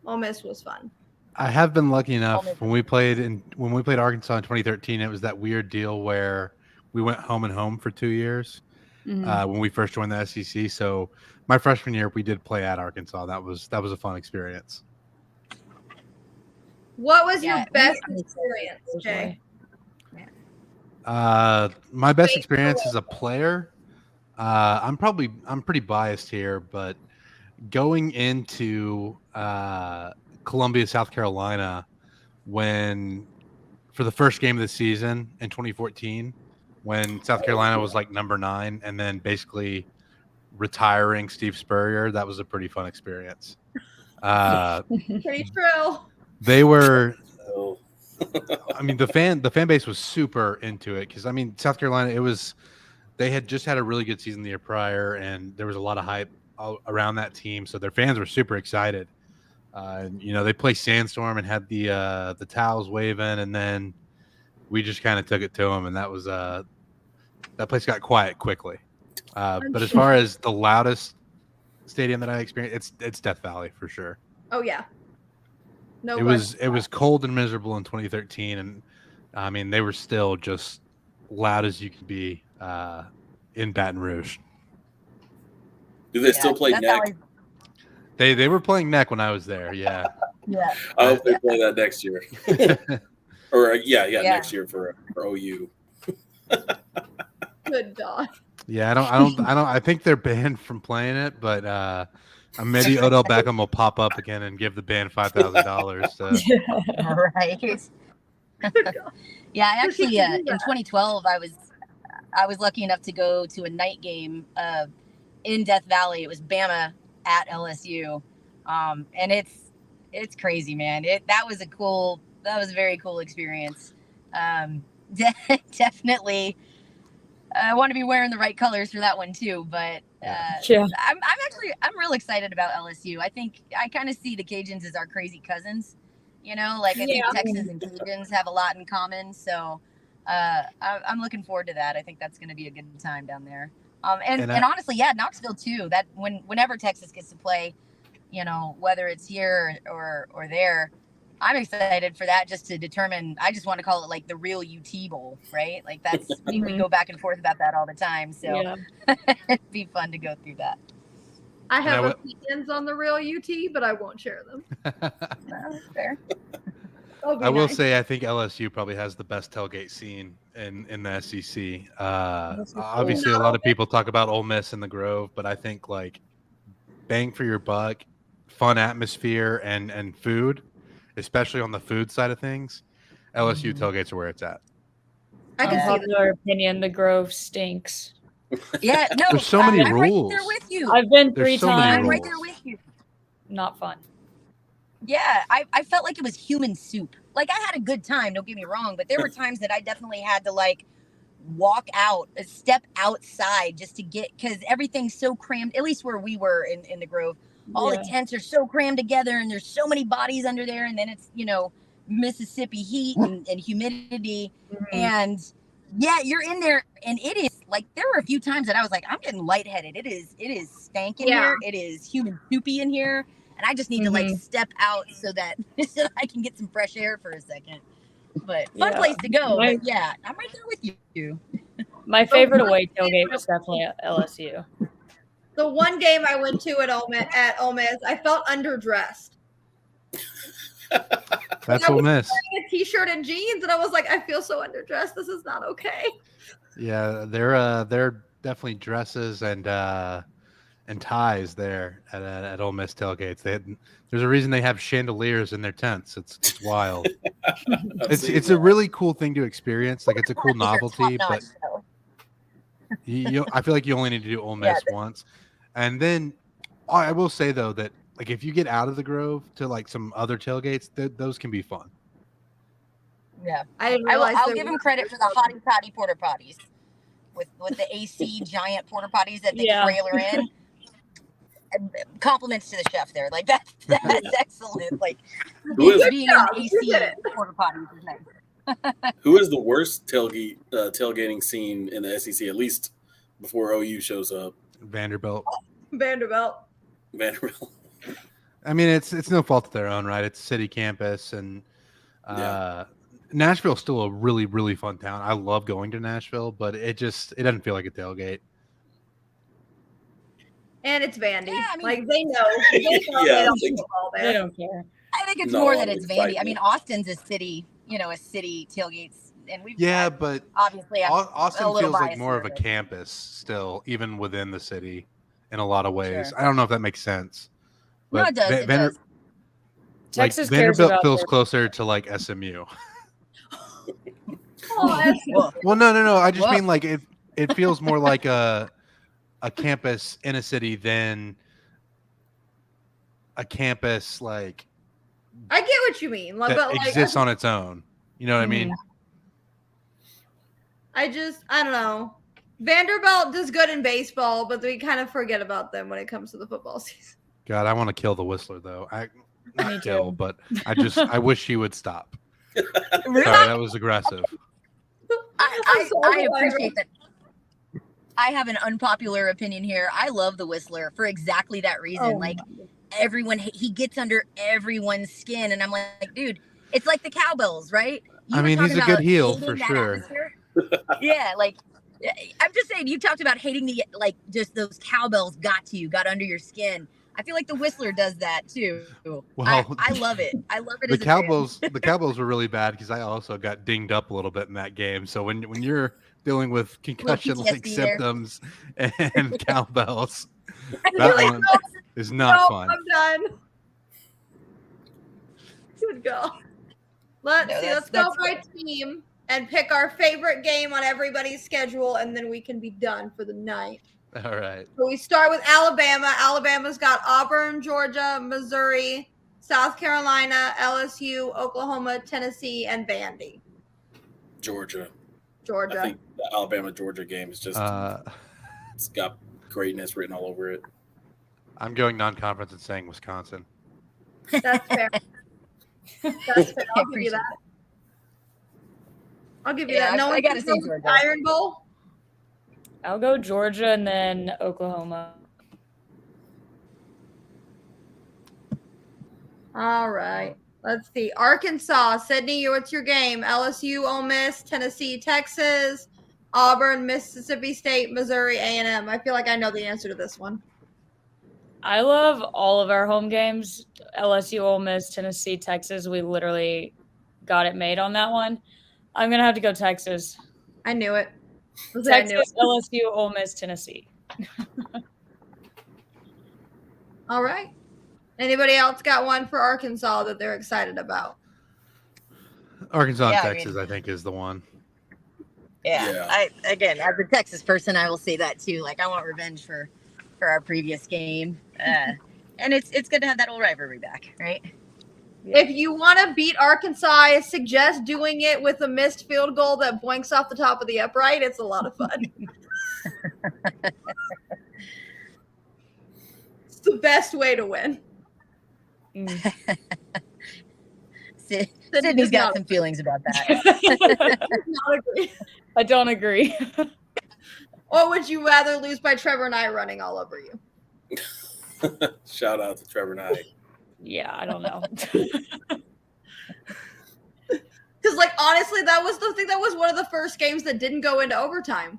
Ole Miss was fun. I have been lucky enough when we played Arkansas in 2013. It was that weird deal where we went home and home for 2 years when we first joined the SEC. So my freshman year, we did play at Arkansas. That was a fun experience. What was your best experience, Jay? My best experience as a player. I'm pretty biased here, but going into Columbia, South Carolina, for the first game of the season in 2014, when South Carolina was like number 9, and then basically retiring Steve Spurrier, that was a pretty fun experience. Pretty true. They were. I mean, the fan base was super into it because, I mean, South Carolina, they had just had a really good season the year prior, and there was a lot of hype around that team, so their fans were super excited. They played Sandstorm and had the towels waving, and then we just kind of took it to them, and that was that place got quiet quickly. But as far as the loudest stadium that I experienced, it's Death Valley for sure. Oh yeah. No, it was cold and miserable in 2013, and I mean they were still just loud as you could be in Baton Rouge. Do they still play neck? They were playing neck when I was there. Yeah. Yeah. I hope they play that next year. Or next year for OU. Good God. Yeah, I think they're banned from playing it, but maybe Odell Beckham will pop up again and give the band $5,000. Right. Yeah, actually, in 2012, I was lucky enough to go to a night game in Death Valley. It was Bama at LSU, and it's crazy, man. That was a very cool experience. Definitely. I want to be wearing the right colors for that one too, but I'm real excited about LSU. I think I kind of see the Cajuns as our crazy cousins, I think Texas and Cajuns have a lot in common. So I'm looking forward to that. I think that's going to be a good time down there. And honestly, Knoxville too. That whenever Texas gets to play, whether it's here or there, I'm excited for that, just to determine. I just want to call it like the real UT Bowl, right? Like that's we go back and forth about that all the time. So it'd be fun to go through that. I have opinions on the real UT, but I won't share them. That's fair. I will say I think LSU probably has the best tailgate scene in the SEC. Obviously, a lot of people talk about Ole Miss and the Grove, but I think like bang for your buck, fun atmosphere and food, especially on the food side of things, LSU tailgates are where it's at. I can see that. Unpopular opinion, the Grove stinks. Yeah, no, There's so many I'm rules. right there with you. I've been There's 3 so many times. I'm right rules. there with you. Not fun. Yeah, I felt like it was human soup. Like, I had a good time, don't get me wrong, but there were times that I definitely had to like walk out, step outside just to get, because everything's so crammed, at least where we were in the Grove. All Yeah. the tents are so crammed together and there's so many bodies under there, and then it's, Mississippi heat and humidity. Mhm. And yeah, you're in there and it is like, there were a few times that I was like, I'm getting lightheaded. It is stank in here. It is human soupy in here. And I just need to like step out so that I can get some fresh air for a second. But fun place to go. But yeah, I'm right there with you. My favorite away tailgate was definitely at LSU. The one game I went to at Ole Miss, I felt underdressed. That's Ole Miss. Wearing a t-shirt and jeans, and I was like, I feel so underdressed. This is not okay. Yeah, they're definitely dresses and ties there at Ole Miss tailgates. There's a reason they have chandeliers in their tents. It's wild. It's a really cool thing to experience. Like, it's a cool novelty, but I feel like you only need to do Ole Miss once. And then I will say though that like if you get out of the Grove to like some other tailgates, those can be fun. Yeah, I didn't realize I'll give them credit for the hottie toddy porta potties with the AC giant porta potties that they trailer in. Compliments to the chef there. Like that's excellent. Like being an AC porta potty is nice. Who is the worst tailgating scene in the SEC, at least before OU shows up? Vanderbilt. I mean, it's no fault of their own, right? It's city campus, and Nashville's still a really, really fun town. I love going to Nashville, but it doesn't feel like a tailgate. And it's Vandy. Yeah, I mean, like they know they don't care. I think it's more that it's Vandy. I mean, Austin's a city tailgates, and but obviously Austin feels like more of a campus still, even within the city, in a lot of ways. Sure. I don't know if that makes sense. But no, it does. Texas Vanderbilt feels closer to like SMU. Well, no. I just mean like it feels more like a campus in a city than a campus like. I get what you mean. That but exists on its own. You know what I mean? I don't know. Vanderbilt does good in baseball, but we kind of forget about them when it comes to the football season. God, I want to kill the Whistler though. Not kill, but I wish she would stop. Really? Sorry, that was aggressive. I appreciate that. I have an unpopular opinion here. I love the Whistler for exactly that reason. Everyone, he gets under everyone's skin, and I'm like, dude, it's like the cowbells, right? I mean, he's a good heel for sure. Yeah, I'm just saying, you talked about hating just those cowbells got under your skin. I feel like the Whistler does that too. Well, I love it. I love it. The Cowboys were really bad because I also got dinged up a little bit in that game. So when you're dealing with concussion-like symptoms and cowbells, that one is not fun. I'm done. Good go. Let's go by team and pick our favorite game on everybody's schedule, and then we can be done for the night. All right. So we start with Alabama. Alabama's got Auburn, Georgia, Missouri, South Carolina, LSU, Oklahoma, Tennessee, and Vandy. Georgia. I think the Alabama-Georgia game is just it's got greatness written all over it. I'm going non-conference and saying Wisconsin. That's fair. That's fair. I'll give you that. I'll give you that. No, I got to say Georgia. Iron Bowl. I'll go Georgia and then Oklahoma. All right. Let's see. Arkansas. Sydney, what's your game? LSU, Ole Miss, Tennessee, Texas, Auburn, Mississippi State, Missouri, A&M. I feel like I know the answer to this one. I love all of our home games. LSU, Ole Miss, Tennessee, Texas. We literally got it made on that one. I'm going to have to go Texas. I knew it. Texas, LSU, Ole Miss, Tennessee. All right. Anybody else got one for Arkansas that they're excited about? Arkansas Yeah, and I Texas, mean- I think, is the one. Yeah. Again, as a Texas person, I will say that too. Like, I want revenge for our previous game, and it's good to have that old rivalry back, right? If you want to beat Arkansas, I suggest doing it with a missed field goal that boinks off the top of the upright. It's a lot of fun. It's the best way to win. Sydney's got some feelings about that. Not agree. I don't agree. Or would you rather lose by Trevor Knight running all over you? Shout out to Trevor Knight. Yeah, I don't know. Because, like, honestly, that was the thing. That was one of the first games that didn't go into overtime.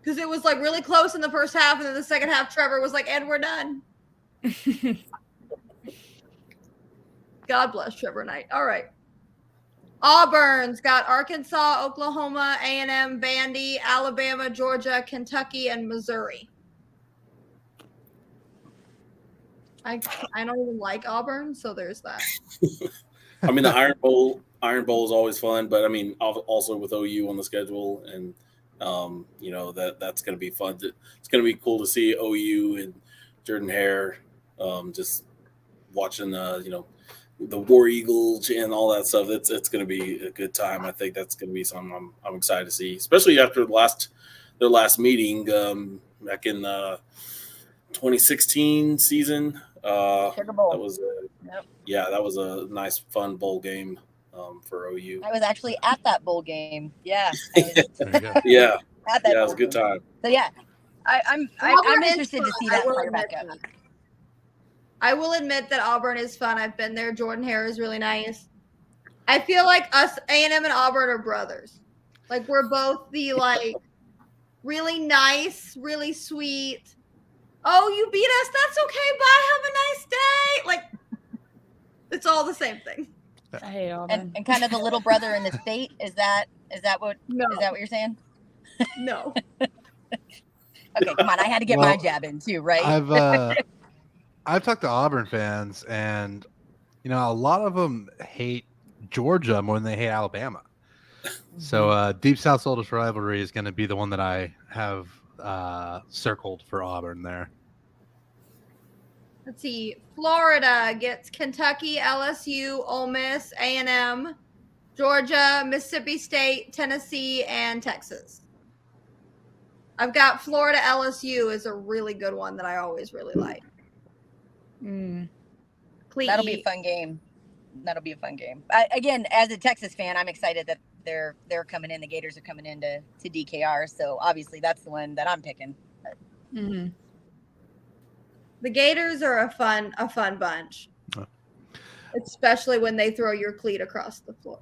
Because it was, like, really close in the first half, and then the second half, Trevor was like, and we're done. God bless Trevor Knight. All right. Auburn's got Arkansas, Oklahoma, A&M, Vandy, Alabama, Georgia, Kentucky, and Missouri. I don't even like Auburn, so there's that. I mean, the Iron Bowl is always fun, but I mean, also with OU on the schedule, and you know that's going to be fun. It's going to be cool to see OU and Jordan Hare, just watching you know, the War Eagles and all that stuff. It's going to be a good time. I think that's going to be something I'm excited to see, especially after their last meeting back in 2016 season. Sugar Bowl. That was that was a nice, fun bowl game for OU. I was actually at that bowl game. Yeah. I was There you go. Yeah, at that it was bowl a good game. time. So yeah, I'm Auburn is interested to fun. see I that will fire back admit up. that. I will admit that Auburn is fun. I've been there. Jordan Hare is really nice. I feel like us, A&M and Auburn, are brothers. Like, we're both the, like, really nice, really sweet. Oh, you beat us. That's okay. Bye. Have a nice day. Like, it's all the same thing. I hate Auburn. And kind of the little brother in the state. Is that what you're saying? No. Okay, come on. I had to get my jab in too, right? I've talked to Auburn fans, and you know, a lot of them hate Georgia more than they hate Alabama. So Deep South's oldest rivalry is going to be the one that I have circled for Auburn there. Let's see. Florida gets Kentucky, LSU, Ole Miss, A&M, Georgia, Mississippi State, Tennessee, and Texas. I've got Florida, LSU is a really good one that I always really like. That'll be a fun game. Again, as a Texas fan, I'm excited that they're coming in. The Gators are coming in to DKR. So obviously that's the one that I'm picking. Mm-hmm. The Gators are a fun bunch, especially when they throw your cleat across the field.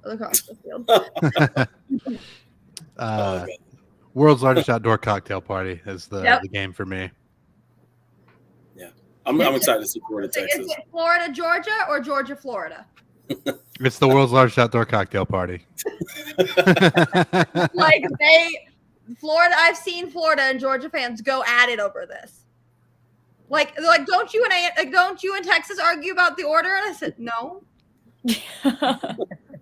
World's largest outdoor cocktail party is the game for me. Yeah, I'm excited to see Florida, Texas. Is it Florida, Georgia, or Georgia, Florida? It's the world's largest outdoor cocktail party. Like Florida, I've seen Florida and Georgia fans go at it over this. Like don't you and Texas argue about the order? And I said no.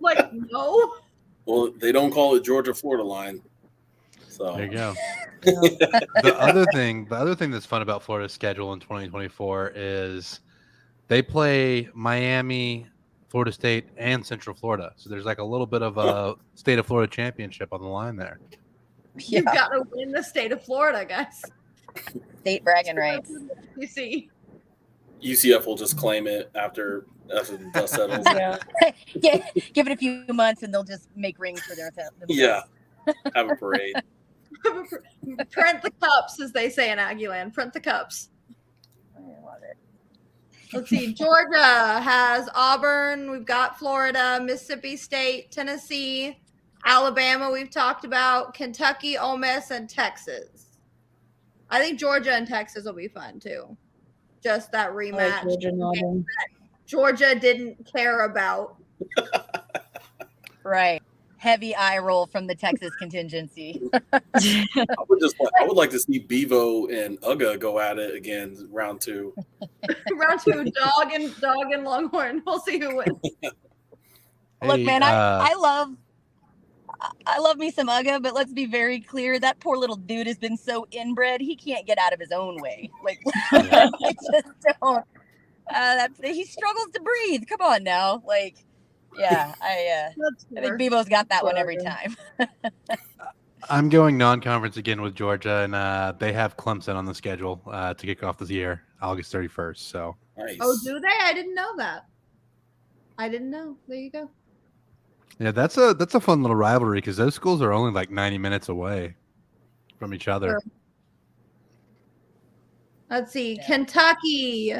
Like no. Well, they don't call it Georgia Florida line. So there you go. The other thing that's fun about Florida's schedule in 2024 is they play Miami, Florida State, and Central Florida. So there's like a little bit of a state of Florida championship on the line there. You've got to win the state of Florida, guys. State bragging rights. You see. UCF will just claim it after the dust settles. Yeah, give it a few months and they'll just make rings for themselves. Yeah, have a parade. Print the cups, as they say in Aggieland. Print the cups. I love it. Let's see. Georgia has Auburn. We've got Florida, Mississippi State, Tennessee, Alabama. We've talked about Kentucky, Ole Miss, and Texas. I think Georgia and Texas will be fun too. Just that rematch. Georgia, Georgia didn't care about. Right. Heavy eye roll from the Texas contingency. I would like to see Bevo and Uga go at it again, round 2. Round 2, dog and Longhorn. We'll see who wins. Look, Hey, man, I love me some Uga, but let's be very clear. That poor little dude has been so inbred, he can't get out of his own way. Like, I just don't. He struggles to breathe. Come on now. Like, yeah, I think Bebo's got that one every time. I'm going non-conference again with Georgia, and they have Clemson on the schedule to kick off this year, August 31st. So, Nice. Oh, do they? I didn't know that. I didn't know. There you go. yeah, that's a fun little rivalry because those schools are only like 90 minutes away from each other. Sure. Let's see. Yeah. Kentucky,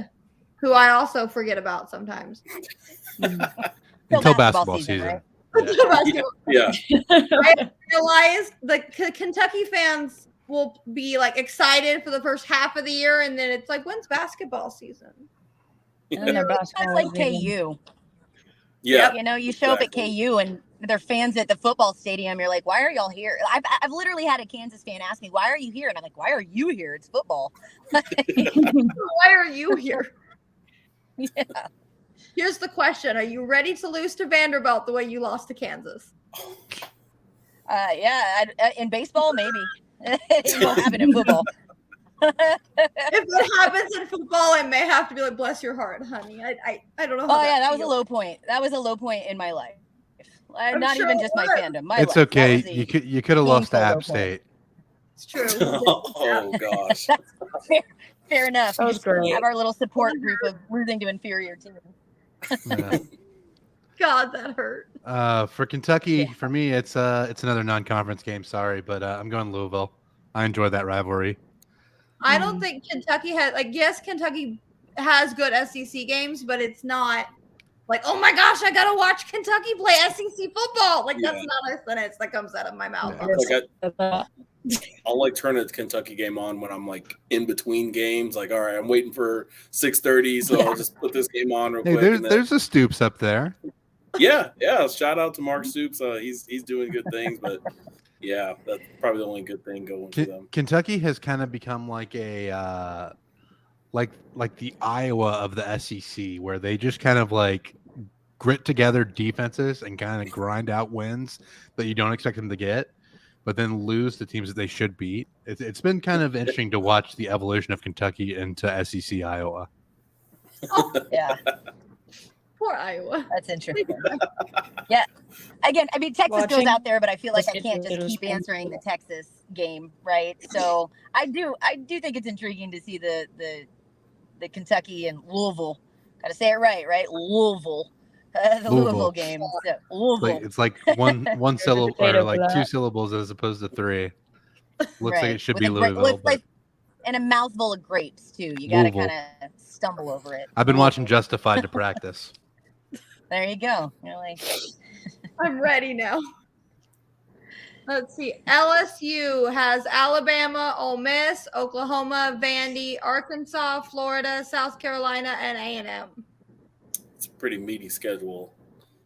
who I also forget about sometimes. Until basketball season. Right? Yeah. I realized the Kentucky fans will be like excited for the first half of the year, and then it's like, when's basketball season? And then their That's basketball like is even- KU. Yeah. You know, you show up at KU and they're fans at the football stadium. You're like, why are y'all here? I've literally had a Kansas fan ask me, why are you here? And I'm like, why are you here? It's football. Why are you here? Yeah. Here's the question: are you ready to lose to Vanderbilt the way you lost to Kansas? In baseball, maybe. It won't happen in football. If it happens in football, I may have to be like, bless your heart, honey. I don't know. How Oh yeah, that was a feels. low point. That was a low point in my life. Not sure even it just my was. fandom. My It's life. okay. That was You could have lost to painful low App point. State. It's true. Oh gosh. fair enough. That We was just great. have our little support group of losing to inferior teams. Yeah. God, that hurt. For Kentucky, Yeah. for me, it's another non-conference game. Sorry, but I'm going Louisville. I enjoy that rivalry. I don't think Kentucky has yes, Kentucky has good SEC games, but it's not like, oh my gosh, I gotta watch Kentucky play SEC football. Like that's not a sentence that comes out of my mouth. Yeah. Like I'll like turn a Kentucky game on when I'm like in between games. Like, all right, I'm waiting for 6:30, so I'll just put this game on real Hey, quick. there's a Stoops up there. Yeah. Shout out to Mark Stoops. He's doing good things, but yeah, that's probably the only good thing going for them. Kentucky has kind of become like a like the Iowa of the SEC, where they just kind of like grit together defenses and kind of grind out wins that you don't expect them to get, but then lose to teams that they should beat. It's been kind of interesting to watch the evolution of Kentucky into SEC Iowa. Yeah, Poor Iowa. that's interesting. Yeah. Again, I mean, Texas goes Watching out there, but I feel like I this can't just is keep fun. answering the Texas game, right? So I do think it's intriguing to see the Kentucky and Louisville. Got to say it right? Louisville. The Louisville game. So, Louisville. It's like one syllable or potato like for two that. syllables as opposed to three. Looks like Right. it should With be a Louisville. But and a mouthful of grapes too. You got to Louisville. kind of stumble over it. I've been watching Louisville. Justified to practice. There you go. You're like, I'm ready now. Let's see. LSU has Alabama, Ole Miss, Oklahoma, Vandy, Arkansas, Florida, South Carolina, and A&M. It's a pretty meaty schedule.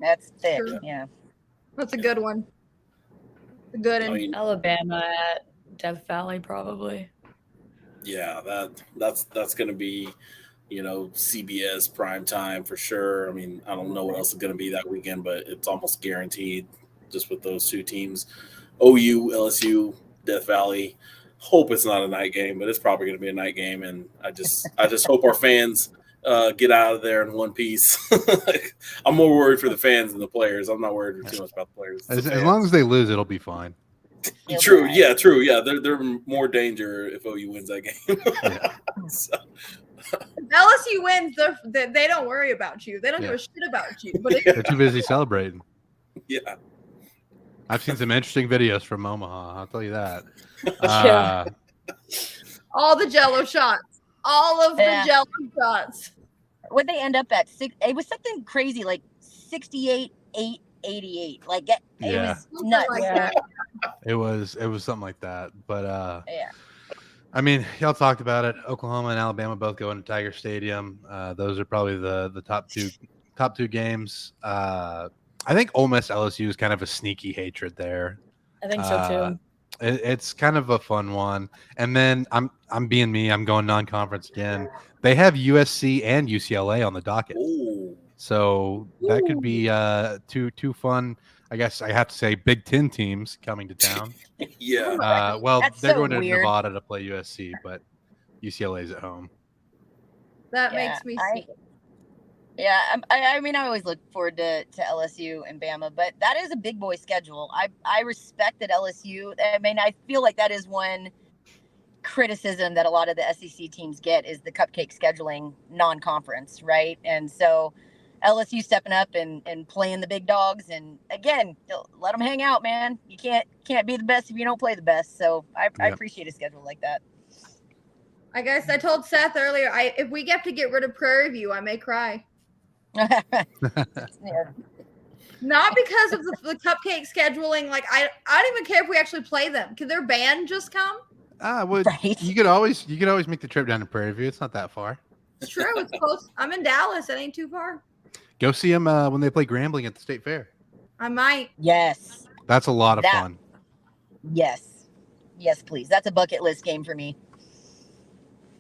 that's thick. Sure. Yeah. That's a good one. A good I one. mean, Alabama at Death Valley, probably. yeah, that's going to be, CBS prime time for sure. I mean, I don't know what else is going to be that weekend, but it's almost guaranteed just with those two teams. OU, LSU, Death Valley. Hope it's not a night game, but it's probably going to be a night game, and I just hope our fans get out of there in one piece. I'm more worried for the fans than the players. I'm not worried too much about the players. As long as they lose, it'll be fine. True. Yeah, true. Yeah, they're more danger if OU wins that game. Yeah. So, If LSU wins, they don't worry about you. They don't give Yeah. a shit about you. But if They're too busy celebrating. yeah. I've seen some interesting videos from Omaha. I'll tell you that. Yeah. all the Jello shots, all of the Yeah. Jello shots. What'd they end up at? It was something crazy, like 68-8-88. Like it Yeah. was nuts. Like Yeah. that. It was something like that. But Yeah. I mean, y'all talked about it. Oklahoma and Alabama both go into Tiger Stadium. Those are probably the top two games. I think Ole Miss LSU is kind of a sneaky hatred there. I think so too. It's kind of a fun one. And then I'm being me. I'm going non-conference again. They have USC and UCLA on the docket. Ooh. So that could be two fun. I guess I have to say Big Ten teams coming to town. Yeah. Well, That's they're so going to weird. Nevada to play USC, but UCLA's at home. That makes me sick. Yeah, I mean, I always look forward to LSU and Bama, but that is a big boy schedule. I respect that LSU. I mean, I feel like that is one criticism that a lot of the SEC teams get is the cupcake scheduling non-conference, right? And so LSU stepping up and playing the big dogs, and again, let them hang out, man. You can't be the best if you don't play the best. So I appreciate a schedule like that. I guess I told Seth earlier, if we get to get rid of Prairie View, I may cry. Yeah. Not because of the cupcake scheduling. Like I don't even care if we actually play them. Can their band just come? Right. You could always make the trip down to Prairie View. It's not that far. It's true. It's close. I'm in Dallas. It ain't too far. Go see them when they play Grambling at the State Fair. I might. Yes. That's a lot of fun. Yes, please. That's a bucket list game for me.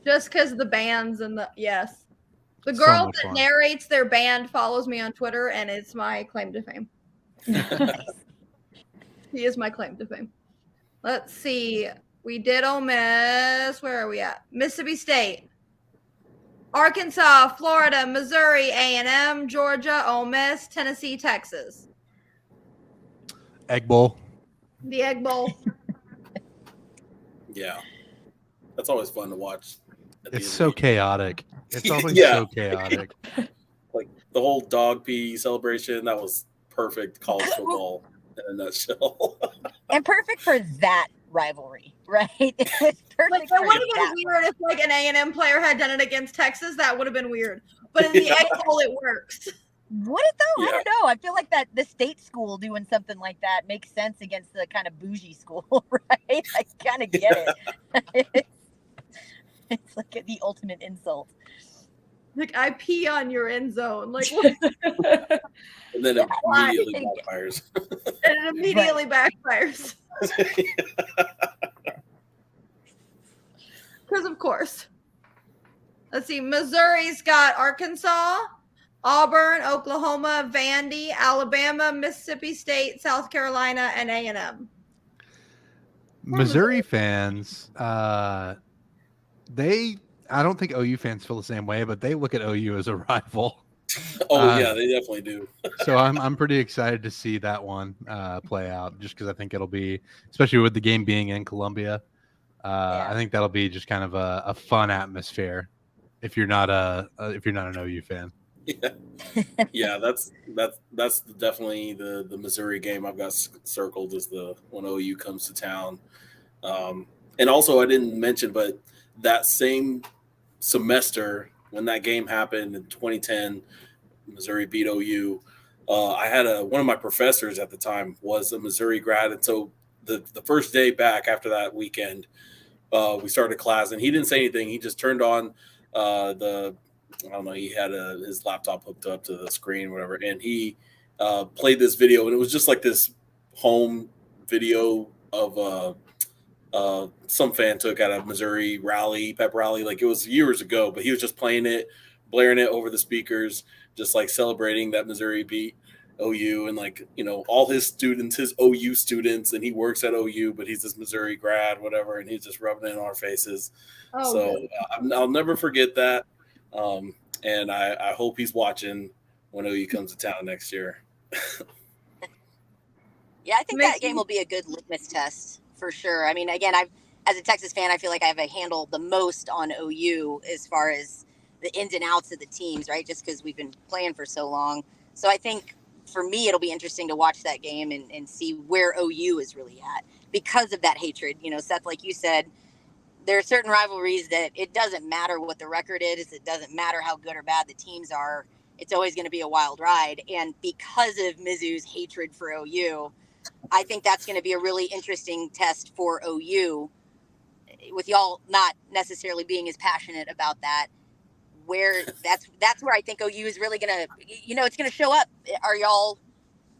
Just because of the bands and the the So girl much that fun. narrates their band follows me on Twitter, and it's my claim to fame. He is my claim to fame. Let's see. We did Ole Miss. Where are we at? Mississippi State, Arkansas, Florida, Missouri, A&M, Georgia, Ole Miss, Tennessee, Texas. Egg Bowl. The Egg Bowl. Yeah. That's always fun to watch. It's so chaotic. It's always Yeah. so chaotic. Like the whole dog pee celebration, that was perfect college football in a nutshell. And perfect for that rivalry, right? It was perfect. Like, it for would have been that weird if like an A&M player had done it against Texas. That would have been weird. But in the Egg Bowl, it works. Would it though? Yeah. I don't know. I feel like that the state school doing something like that makes sense against the kind of bougie school, right? I kind of get it. It's like the ultimate insult. Like, I pee on your end zone. Like, what? And then it immediately backfires. And it immediately backfires. Because, of course. Let's see. Missouri's got Arkansas, Auburn, Oklahoma, Vandy, Alabama, Mississippi State, South Carolina, and A&M. Missouri fans, I don't think OU fans feel the same way, but they look at OU as a rival. Oh yeah, they definitely do. So I'm pretty excited to see that one play out, just because I think it'll be, especially with the game being in Columbia, I think that'll be just kind of a fun atmosphere if you're not an OU fan. Yeah, that's definitely the Missouri game I've got circled as the when OU comes to town. And also I didn't mention, but that same semester when that game happened in 2010, Missouri beat OU. I had one of my professors at the time was a Missouri grad, and so the first day back after that weekend, we started class, and he didn't say anything. He just turned on I don't know, he had his laptop hooked up to the screen, whatever, and he played this video, and it was just like this home video of some fan took at a Missouri pep rally. Like, it was years ago, but he was just playing it, blaring it over the speakers, just like celebrating that Missouri beat OU, and like, you know, all his students, his OU students, and he works at OU, but he's this Missouri grad, whatever, and he's just rubbing it in our faces. I'll never forget that. And I hope he's watching when OU comes to town next year. Yeah, I think that game will be a good litmus test for sure. I mean, again, as a Texas fan, I feel like I have a handle the most on OU as far as the ins and outs of the teams, right? Just because we've been playing for so long. So I think for me, it'll be interesting to watch that game and see where OU is really at because of that hatred. You know, Seth, like you said, there are certain rivalries that it doesn't matter what the record is. It doesn't matter how good or bad the teams are. It's always going to be a wild ride. And because of Mizzou's hatred for OU, I think that's going to be a really interesting test for OU, with y'all not necessarily being as passionate about that. Where that's where I think OU is really going to, you know, it's going to show up.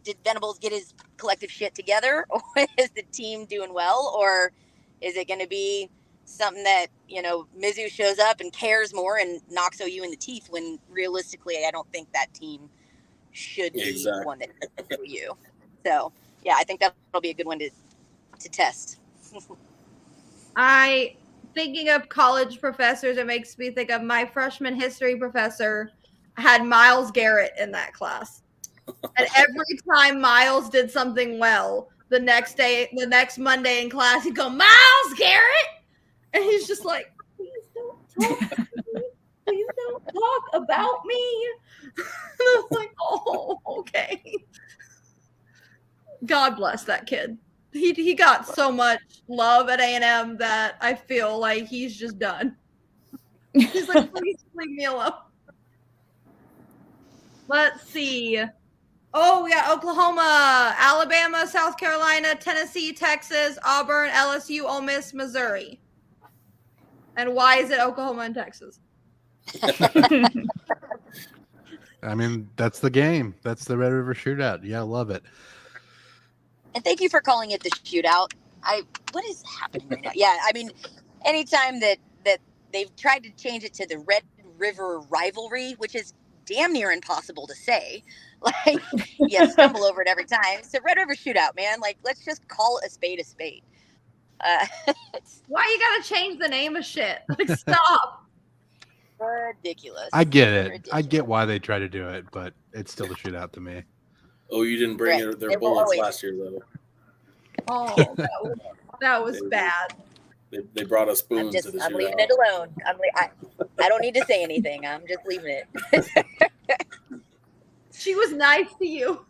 Did Venables get his collective shit together, or is the team doing well, or is it going to be something that, Mizzou shows up and cares more and knocks OU in the teeth when realistically I don't think that team should be one that OU. So, yeah, I think that'll be a good one to test. Thinking of college professors, it makes me think of my freshman history professor had Myles Garrett in that class. And every time Myles did something well, the next Monday in class, he'd go, Myles Garrett! And he's just like, please don't talk to me. Please don't talk about me. And I was like, oh, okay. God bless that kid. He got so much love at A&M that I feel like he's just done. He's like, please leave me alone. Let's see. Oh, we got Oklahoma, Alabama, South Carolina, Tennessee, Texas, Auburn, LSU, Ole Miss, Missouri. And why is it Oklahoma and Texas? I mean, that's the game. That's the Red River Shootout. Yeah, I love it. And thank you for calling it the shootout. What is happening right now? Yeah, I mean, anytime that they've tried to change it to the Red River rivalry, which is damn near impossible to say. Like, you stumble over it every time. So Red River Shootout, man. Like, let's just call a spade a spade. Why you gotta change the name of shit? Like, stop. Ridiculous. I get it. Ridiculous. I get why they try to do it, but it's still a shootout to me. Oh, you didn't bring their bullets last year, though. Oh, that was bad. They brought us spoons. I'm leaving it alone. I don't need to say anything. I'm just leaving it. She was nice to you.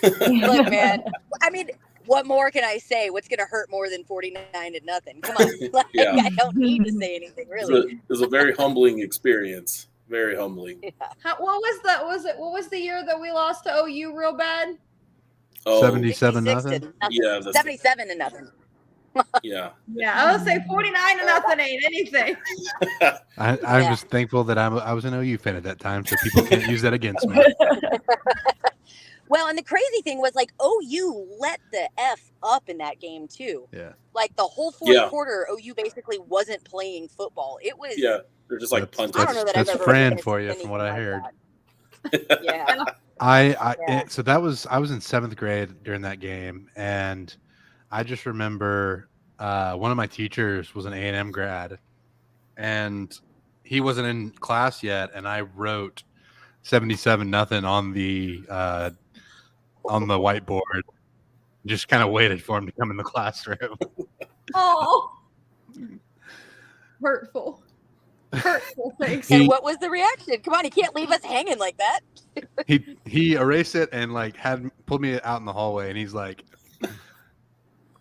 Look, man. I mean, what more can I say? What's going to hurt more than 49-0? Come on. Like, yeah. I don't need to say anything, really. It was a very humbling experience. Very humbling. Yeah. What was the year that we lost to OU real bad? Oh, 77-0. Yeah, 77-0. Yeah. Yeah, I would say 49-0 ain't anything. I'm just thankful that I was an OU fan at that time, so people can't use that against me. Well, and the crazy thing was, like, OU let the F up in that game too. Yeah. Like the whole fourth quarter, OU basically wasn't playing football. It was. Yeah, they're just like punting. I don't know that that's I've ever Fran for you, from what I heard. Yeah. So I was in 7th grade during that game, and I just remember one of my teachers was an A&M grad, and he wasn't in class yet, and I wrote 77-0 on the whiteboard. Just kind of waited for him to come in the classroom. Oh, hurtful things. And what was the reaction? Come on, he can't leave us hanging like that. he erased it and had pulled me out in the hallway, and he's like,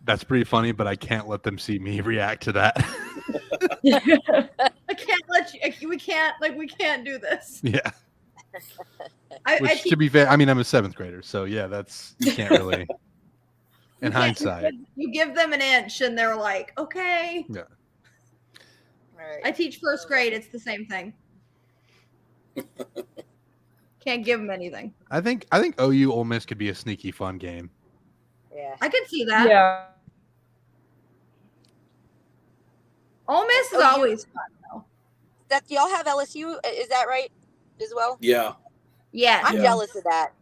"That's pretty funny, but I can't let them see me react to that." I can't let you. We can't do this. Yeah. Which, to be fair, I mean, I'm a 7th grader, so yeah, you can't really. In hindsight, you give them an inch, and they're like, "Okay." Yeah. Right. I teach 1st grade. It's the same thing. Can't give them anything. I think OU Ole Miss could be a sneaky fun game. Yeah. I could see that. Yeah. Ole Miss is always fun, though. Y'all have LSU? Is that right? As well? Yeah. Yeah. I'm jealous of that.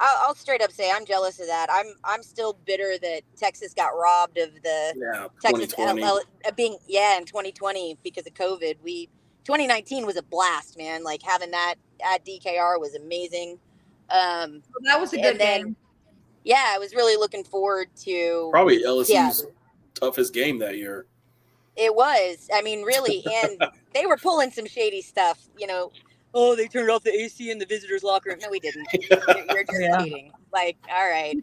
I'll straight up say I'm jealous of that. I'm still bitter that Texas got robbed of the Texas being in 2020 because of COVID. 2019 was a blast, man. Like having that at DKR was amazing. That was a good game. Yeah, I was really looking forward to probably LSU's toughest game that year. It was. I mean, really, and they were pulling some shady stuff, Oh, they turned off the AC in the visitors' locker room. No, we didn't. You're just cheating. Like, all right.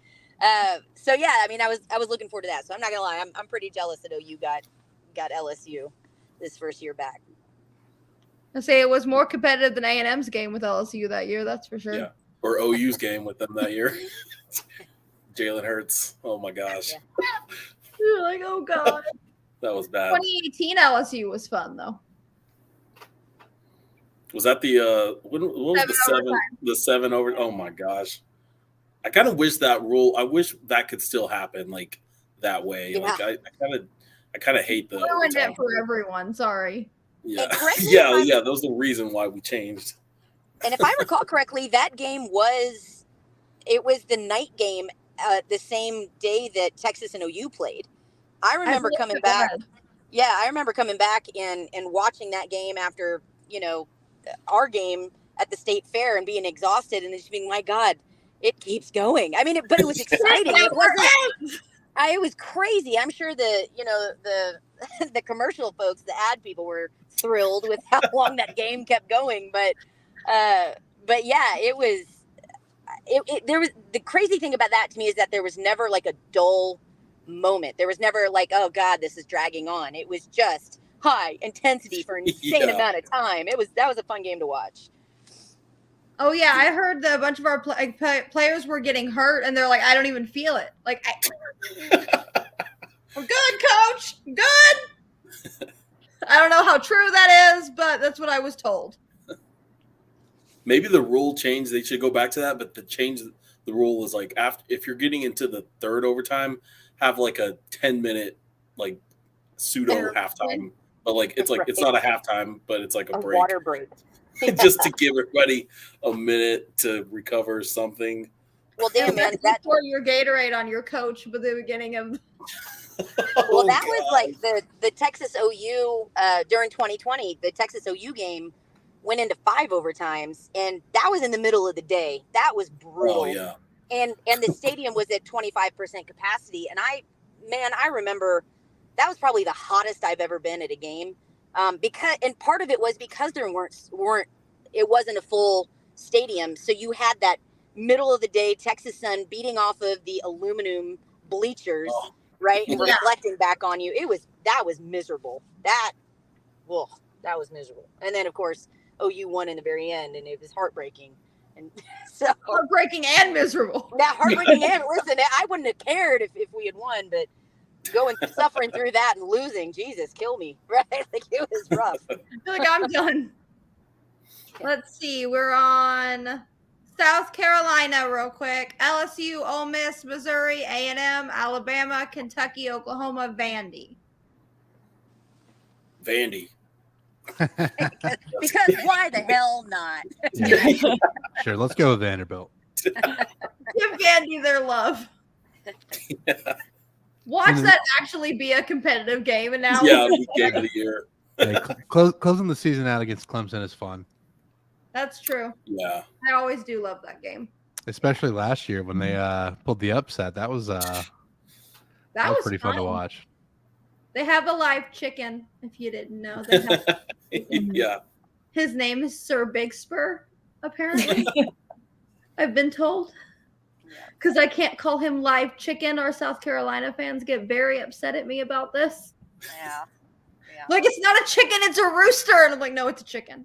So yeah, I mean, I was looking forward to that. So I'm not gonna lie, I'm pretty jealous that OU got LSU this first year back. I say it was more competitive than A&M's game with LSU that year. That's for sure. Yeah, or OU's game with them that year. Jalen Hurts. Oh my gosh. Yeah. You're like, oh god. That was bad. 2018 LSU was fun though. Was that the what was the 7 over? Oh my gosh. I kind of wish that rule. I wish that could still happen like that way. Yeah. Like I kind of hate the Ruined overtime. it for everyone. Sorry. Yeah, And correct me if I'm- yeah. That was the reason why we changed. And if I recall correctly, that game was the night game, the same day that Texas and OU played. I remember coming back. Yeah, I remember coming back and watching that game after, our game at the state fair and being exhausted and just being, my God, it keeps going. I mean, but it was exciting. It wasn't. It was crazy. I'm sure the the commercial folks, the ad people, were thrilled with how long that game kept going. But yeah, it was. There was the crazy thing about that to me is that there was never like a dull moment. There was never like, oh God, this is dragging on. It was just high intensity for an insane amount of time. That was a fun game to watch. Oh yeah, I heard that a bunch of our players were getting hurt, and they're like, I don't even feel it. Like, I'm good, coach. I'm good. I don't know how true that is, but that's what I was told. Maybe the rule change. They should go back to that. But the rule is like if you're getting into the third overtime, have like a 10-minute like pseudo halftime. But like it's not a halftime, but it's like a break. Water break. Just to give everybody a minute to recover something. Well, damn, man, that pour your Gatorade on your coach at the beginning of. Well, that was like the Texas OU during 2020. The Texas OU game went into 5 overtimes, and that was in the middle of the day. That was brutal. Oh yeah. And the stadium was at 25% capacity, and I remember that was probably the hottest I've ever been at a game. Because part of it was because there it wasn't a full stadium, so you had that middle of the day Texas sun beating off of the aluminum bleachers, right, and reflecting back on you. That was miserable. That was miserable. And then of course OU won in the very end, and it was heartbreaking. And so heartbreaking and miserable. That heartbreaking and listen, I wouldn't have cared if we had won, but suffering through that and losing, Jesus, kill me, right? Like it was rough. I feel like I'm done. Let's see, we're on South Carolina real quick. LSU, Ole Miss, Missouri, A&M, Alabama, Kentucky, Oklahoma, Vandy. Because why the hell not? Sure, let's go with Vanderbilt. Give Vandy their love. Yeah. Watch that actually be a competitive game, and now it'll be game of the year. Hey, closing the season out against Clemson is fun. That's true. Yeah, I always do love that game, especially last year when they pulled the upset. That was pretty fun to watch. They have a live chicken. If you didn't know, yeah. His name is Sir Big Spur. Apparently, I've been told. Because I can't call him live chicken. Our South Carolina fans get very upset at me about this. Yeah. Like, it's not a chicken, it's a rooster. And I'm like, no, it's a chicken.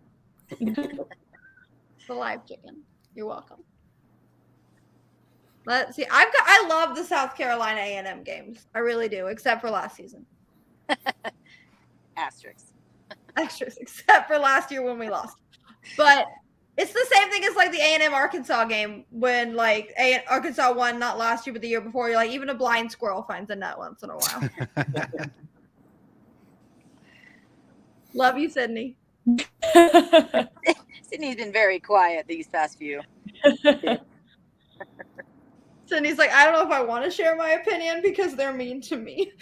It's a live chicken. You're welcome. Let's see. I love the South Carolina A&M games. I really do, except for last season. Asterisk, except for last year when we lost. But it's the same thing as like the A&M Arkansas game when like Arkansas won not last year but the year before. You're like, even a blind squirrel finds a nut once in a while. Love you, Sydney. Sydney's been very quiet these past few. Sydney's like, I don't know if I want to share my opinion because they're mean to me.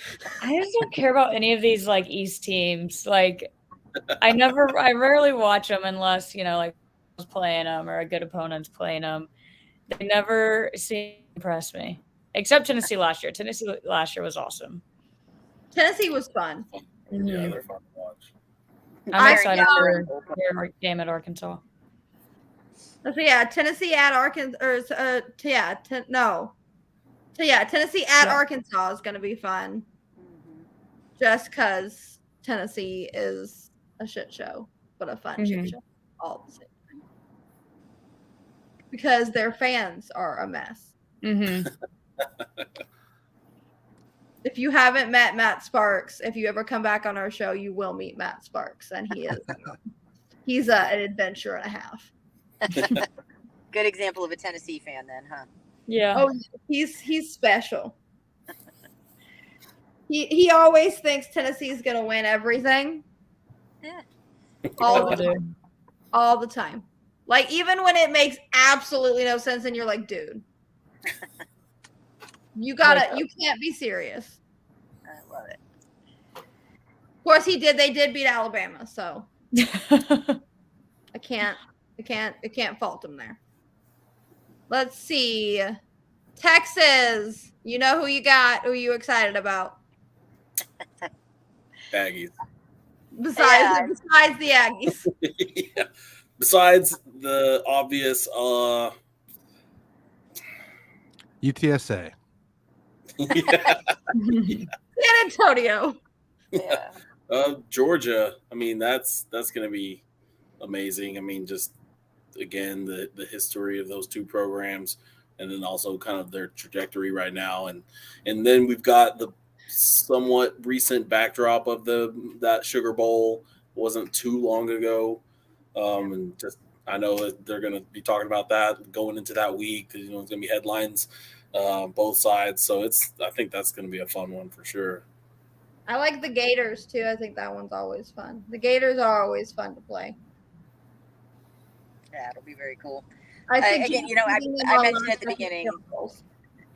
I just don't care about any of these like East teams. Like, I rarely watch them unless, like playing them or a good opponent's playing them. They never seem to impress me, except Tennessee last year. Tennessee last year was awesome. Tennessee was fun. Yeah, they're fun to watch. I'm excited for their game at Arkansas. So yeah, Tennessee at Arkansas, Tennessee at Arkansas is going to be fun. Just because Tennessee is a shit show, but a fun shit show all the same time. Because their fans are a mess. Mm-hmm. If you haven't met Matt Sparks, if you ever come back on our show, you will meet Matt Sparks, and he's an adventure and a half. Good example of a Tennessee fan, then, huh? Yeah. Oh, he's special. He always thinks Tennessee's gonna win everything. Yeah. All the I do. time. All the time. Like even when it makes absolutely no sense, and you're like, dude, you can't be serious. I love it. Of course he did. They did beat Alabama, so I can't fault him there. Let's see. Texas. You know who you got, who you excited about? Aggies. Besides the Aggies. Yeah. Besides the obvious UTSA. yeah. San Antonio. Yeah. Georgia. I mean, that's going to be amazing. I mean, just again the history of those two programs, and then also kind of their trajectory right now, and then we've got the somewhat recent backdrop of that Sugar Bowl. Wasn't too long ago, and just I know that they're going to be talking about that going into that week. You know, it's going to be headlines both sides, so I think that's going to be a fun one for sure. I like the Gators too. I think that one's always fun. The Gators are always fun to play. Yeah, it'll be very cool. I think again, you know, I mentioned at the beginning.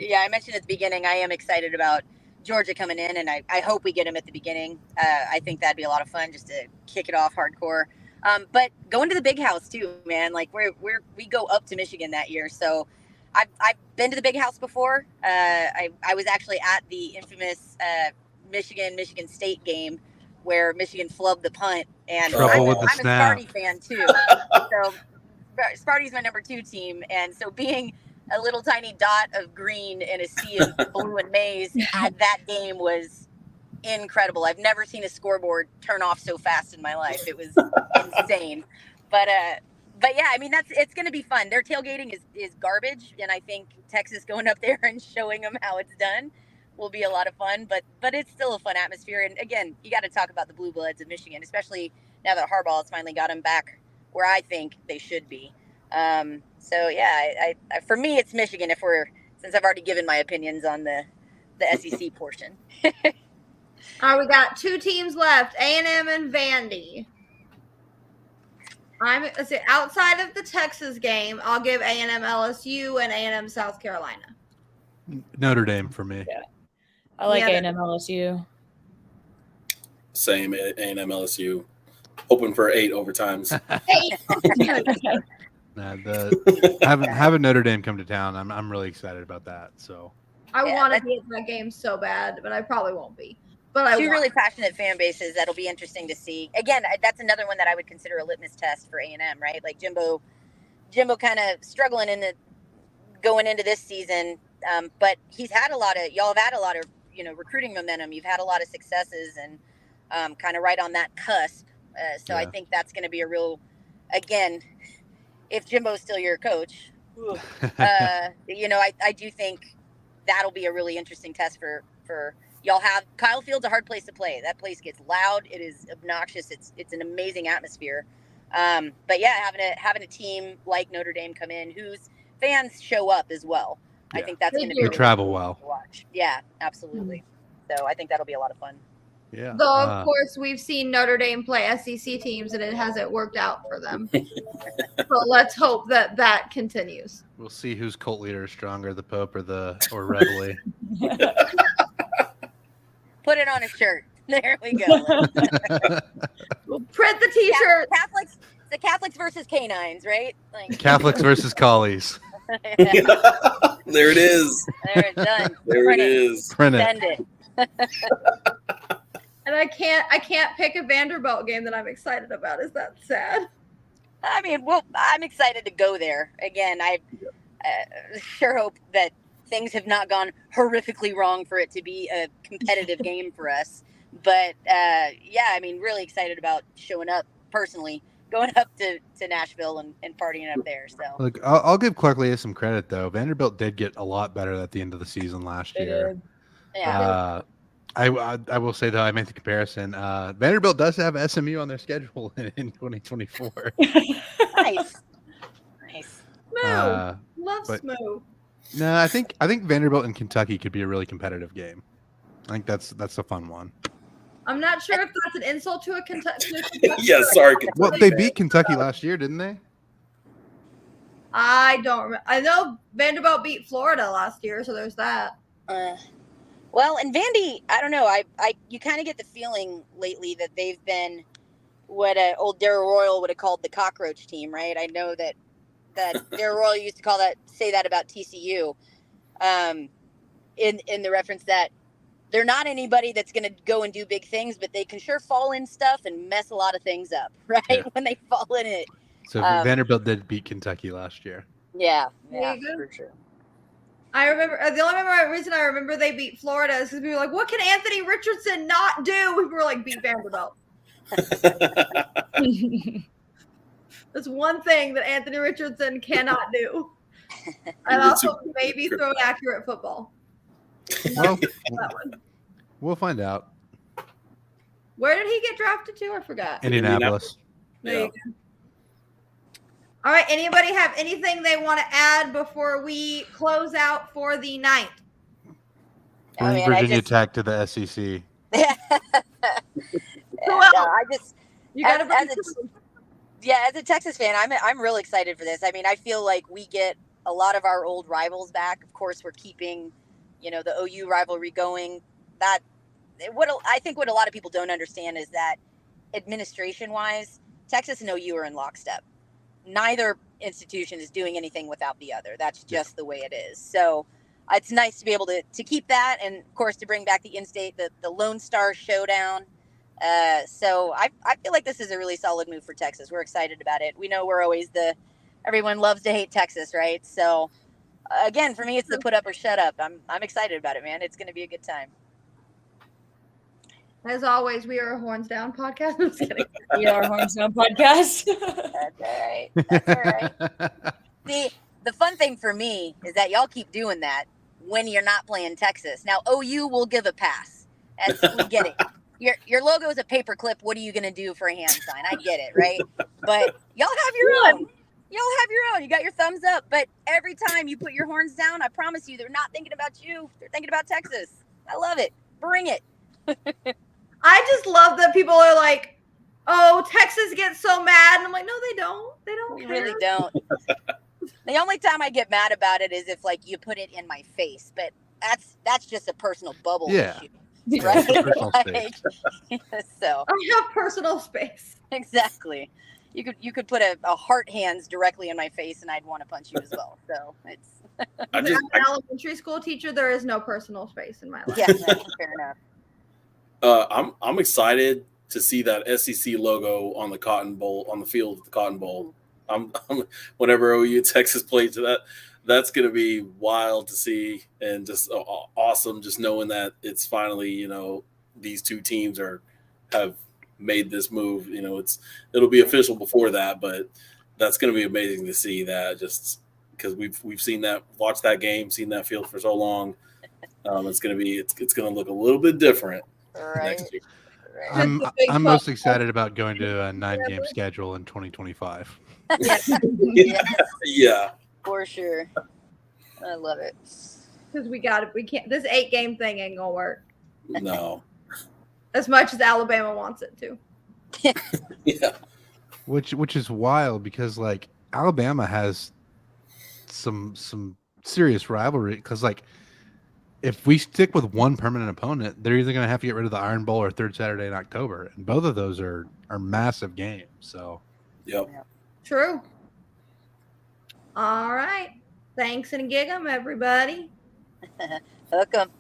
Yeah, I mentioned at the beginning. I am excited about Georgia coming in, and I hope we get them at the beginning. I think that'd be a lot of fun just to kick it off hardcore. But going to the Big House too, man. Like we go up to Michigan that year, so I've been to the Big House before. I was actually at the infamous Michigan State game where Michigan flubbed the punt, and I'm a Sparty fan too. So Sparty's my number 2 team, and so being a little tiny dot of green in a sea of blue and maize at that game was incredible. I've never seen a scoreboard turn off so fast in my life. It was insane. But yeah, I mean it's going to be fun. Their tailgating is garbage, and I think Texas going up there and showing them how it's done will be a lot of fun. But it's still a fun atmosphere. And again, you got to talk about the Blue Bloods of Michigan, especially now that Harbaugh has finally got them back where I think they should be. So yeah, I for me it's Michigan since I've already given my opinions on the SEC portion. All right, we got 2 teams left, A&M and Vandy. Let's see, outside of the Texas game, I'll give A&M LSU and A&M South Carolina. Notre Dame for me. Yeah. I like A&M LSU. Same, A&M LSU. Hoping for 8 overtimes. Having Notre Dame come to town, I'm really excited about that. So I want to be at that game so bad, but I probably won't be. But Two really passionate fan bases that'll be interesting to see. Again, that's another one that I would consider a litmus test for A&M, right? Like Jimbo kind of struggling going into this season, but y'all have had a lot of recruiting momentum. You've had a lot of successes, and kind of right on that cusp. So I think that's going to be a real, again, if Jimbo's still your coach, I do think that'll be a really interesting test for y'all. Kyle Field's a hard place to play. That place gets loud. It is obnoxious. It's an amazing atmosphere. But yeah, having a team like Notre Dame come in whose fans show up as well. Yeah. I think that's going to be really travel well to watch. Yeah, absolutely. So I think that'll be a lot of fun. Yeah. Though, of course, we've seen Notre Dame play SEC teams, and it hasn't worked out for them. So let's hope that continues. We'll see whose cult leader is stronger, the Pope or Reveille. Put it on a shirt. There we go. We'll print the T-shirt. The Catholics versus canines, right? Like Catholics versus collies. There it is. There it's done. There it is. Print it. Send it. And I can't pick a Vanderbilt game that I'm excited about. Is that sad? I mean, well, I'm excited to go there. Again, I sure hope that things have not gone horrifically wrong for it to be a competitive game for us. But yeah, I mean, really excited about showing up personally, going up to Nashville and partying up there. So look, I'll give Clark Lea some credit though. Vanderbilt did get a lot better at the end of the season last year. Yeah. I will say though, I made the comparison. Vanderbilt does have SMU on their schedule in 2024. Nice. Smoo. Love Smoo. No, I think Vanderbilt and Kentucky could be a really competitive game. I think that's a fun one. I'm not sure if that's an insult to a Kentucky. Yeah, sorry. Well, they beat Kentucky last year, didn't they? I don't remember. I know Vanderbilt beat Florida last year, so there's that. Well, and Vandy, I don't know. You kind of get the feeling lately that they've been what old Darrell Royal would have called the cockroach team, right? I know that Darrell Royal used to say that about TCU, in the reference that they're not anybody that's going to go and do big things, but they can sure fall in stuff and mess a lot of things up, right? Yeah. When they fall in it. So Vanderbilt did beat Kentucky last year. Yeah, for sure. I remember the only reason I remember they beat Florida is because we were like, "What can Anthony Richardson not do?" We were like, "Beat Vanderbilt." That's one thing that Anthony Richardson cannot do. And also maybe throw an accurate football. Well, we'll find out. Where did he get drafted to? I forgot. Indianapolis. There you go. All right. Anybody have anything they want to add before we close out for the night? Bring Virginia Tech to the SEC. As a Texas fan, I'm real excited for this. I mean, I feel like we get a lot of our old rivals back. Of course, we're keeping, the OU rivalry going. I think what a lot of people don't understand is that administration-wise, Texas and OU are in lockstep. Neither institution is doing anything without the other. That's just the way it is. So it's nice to be able to keep that, and of course to bring back the in-state, the Lone Star Showdown. So I feel like this is a really solid move for Texas. We're excited about it. We know we're always everyone loves to hate Texas, right? So again, for me, it's the put up or shut up. I'm excited about it, man. It's going to be a good time. As always, we are a Horns Down podcast. I'm just kidding. We are a Horns Down podcast. That's all right. See, the fun thing for me is that y'all keep doing that when you're not playing Texas. Now, OU will give a pass. We get it. Your logo is a paperclip. What are you going to do for a hand sign? I get it, right? But y'all have your own. Y'all have your own. You got your thumbs up. But every time you put your horns down, I promise you, they're not thinking about you. They're thinking about Texas. I love it. Bring it. I just love that people are like, "Oh, Texas gets so mad." And I'm like, "No, they don't. They don't care. Really don't." The only time I get mad about it is if you put it in my face. But that's just a personal bubble issue. Right? So I have personal space. Exactly. You could put a heart hands directly in my face and I'd want to punch you as well. So it's as an elementary school teacher, there is no personal space in my life. Yeah, fair enough. I'm excited to see that SEC logo on the Cotton Bowl, on the field of the Cotton Bowl. Whenever OU Texas plays that's going to be wild to see, and just awesome, just knowing that it's finally, these two teams have made this move. It'll be official before that, but that's going to be amazing to see that, just because we've seen that, watched that game, seen that field for so long. It's going to look a little bit different next year. I'm most excited about going to a 9-game schedule in 2025. Yeah. For sure. I love it. Because we can't, this 8-game thing ain't gonna work. No. As much as Alabama wants it to. Yeah. Which is wild, because Alabama has some serious rivalry, because if we stick with one permanent opponent, they're either going to have to get rid of the Iron Bowl or Third Saturday in October, and both of those are massive games. So, yep. True. All right. Thanks and gig 'em, everybody. Hook 'em.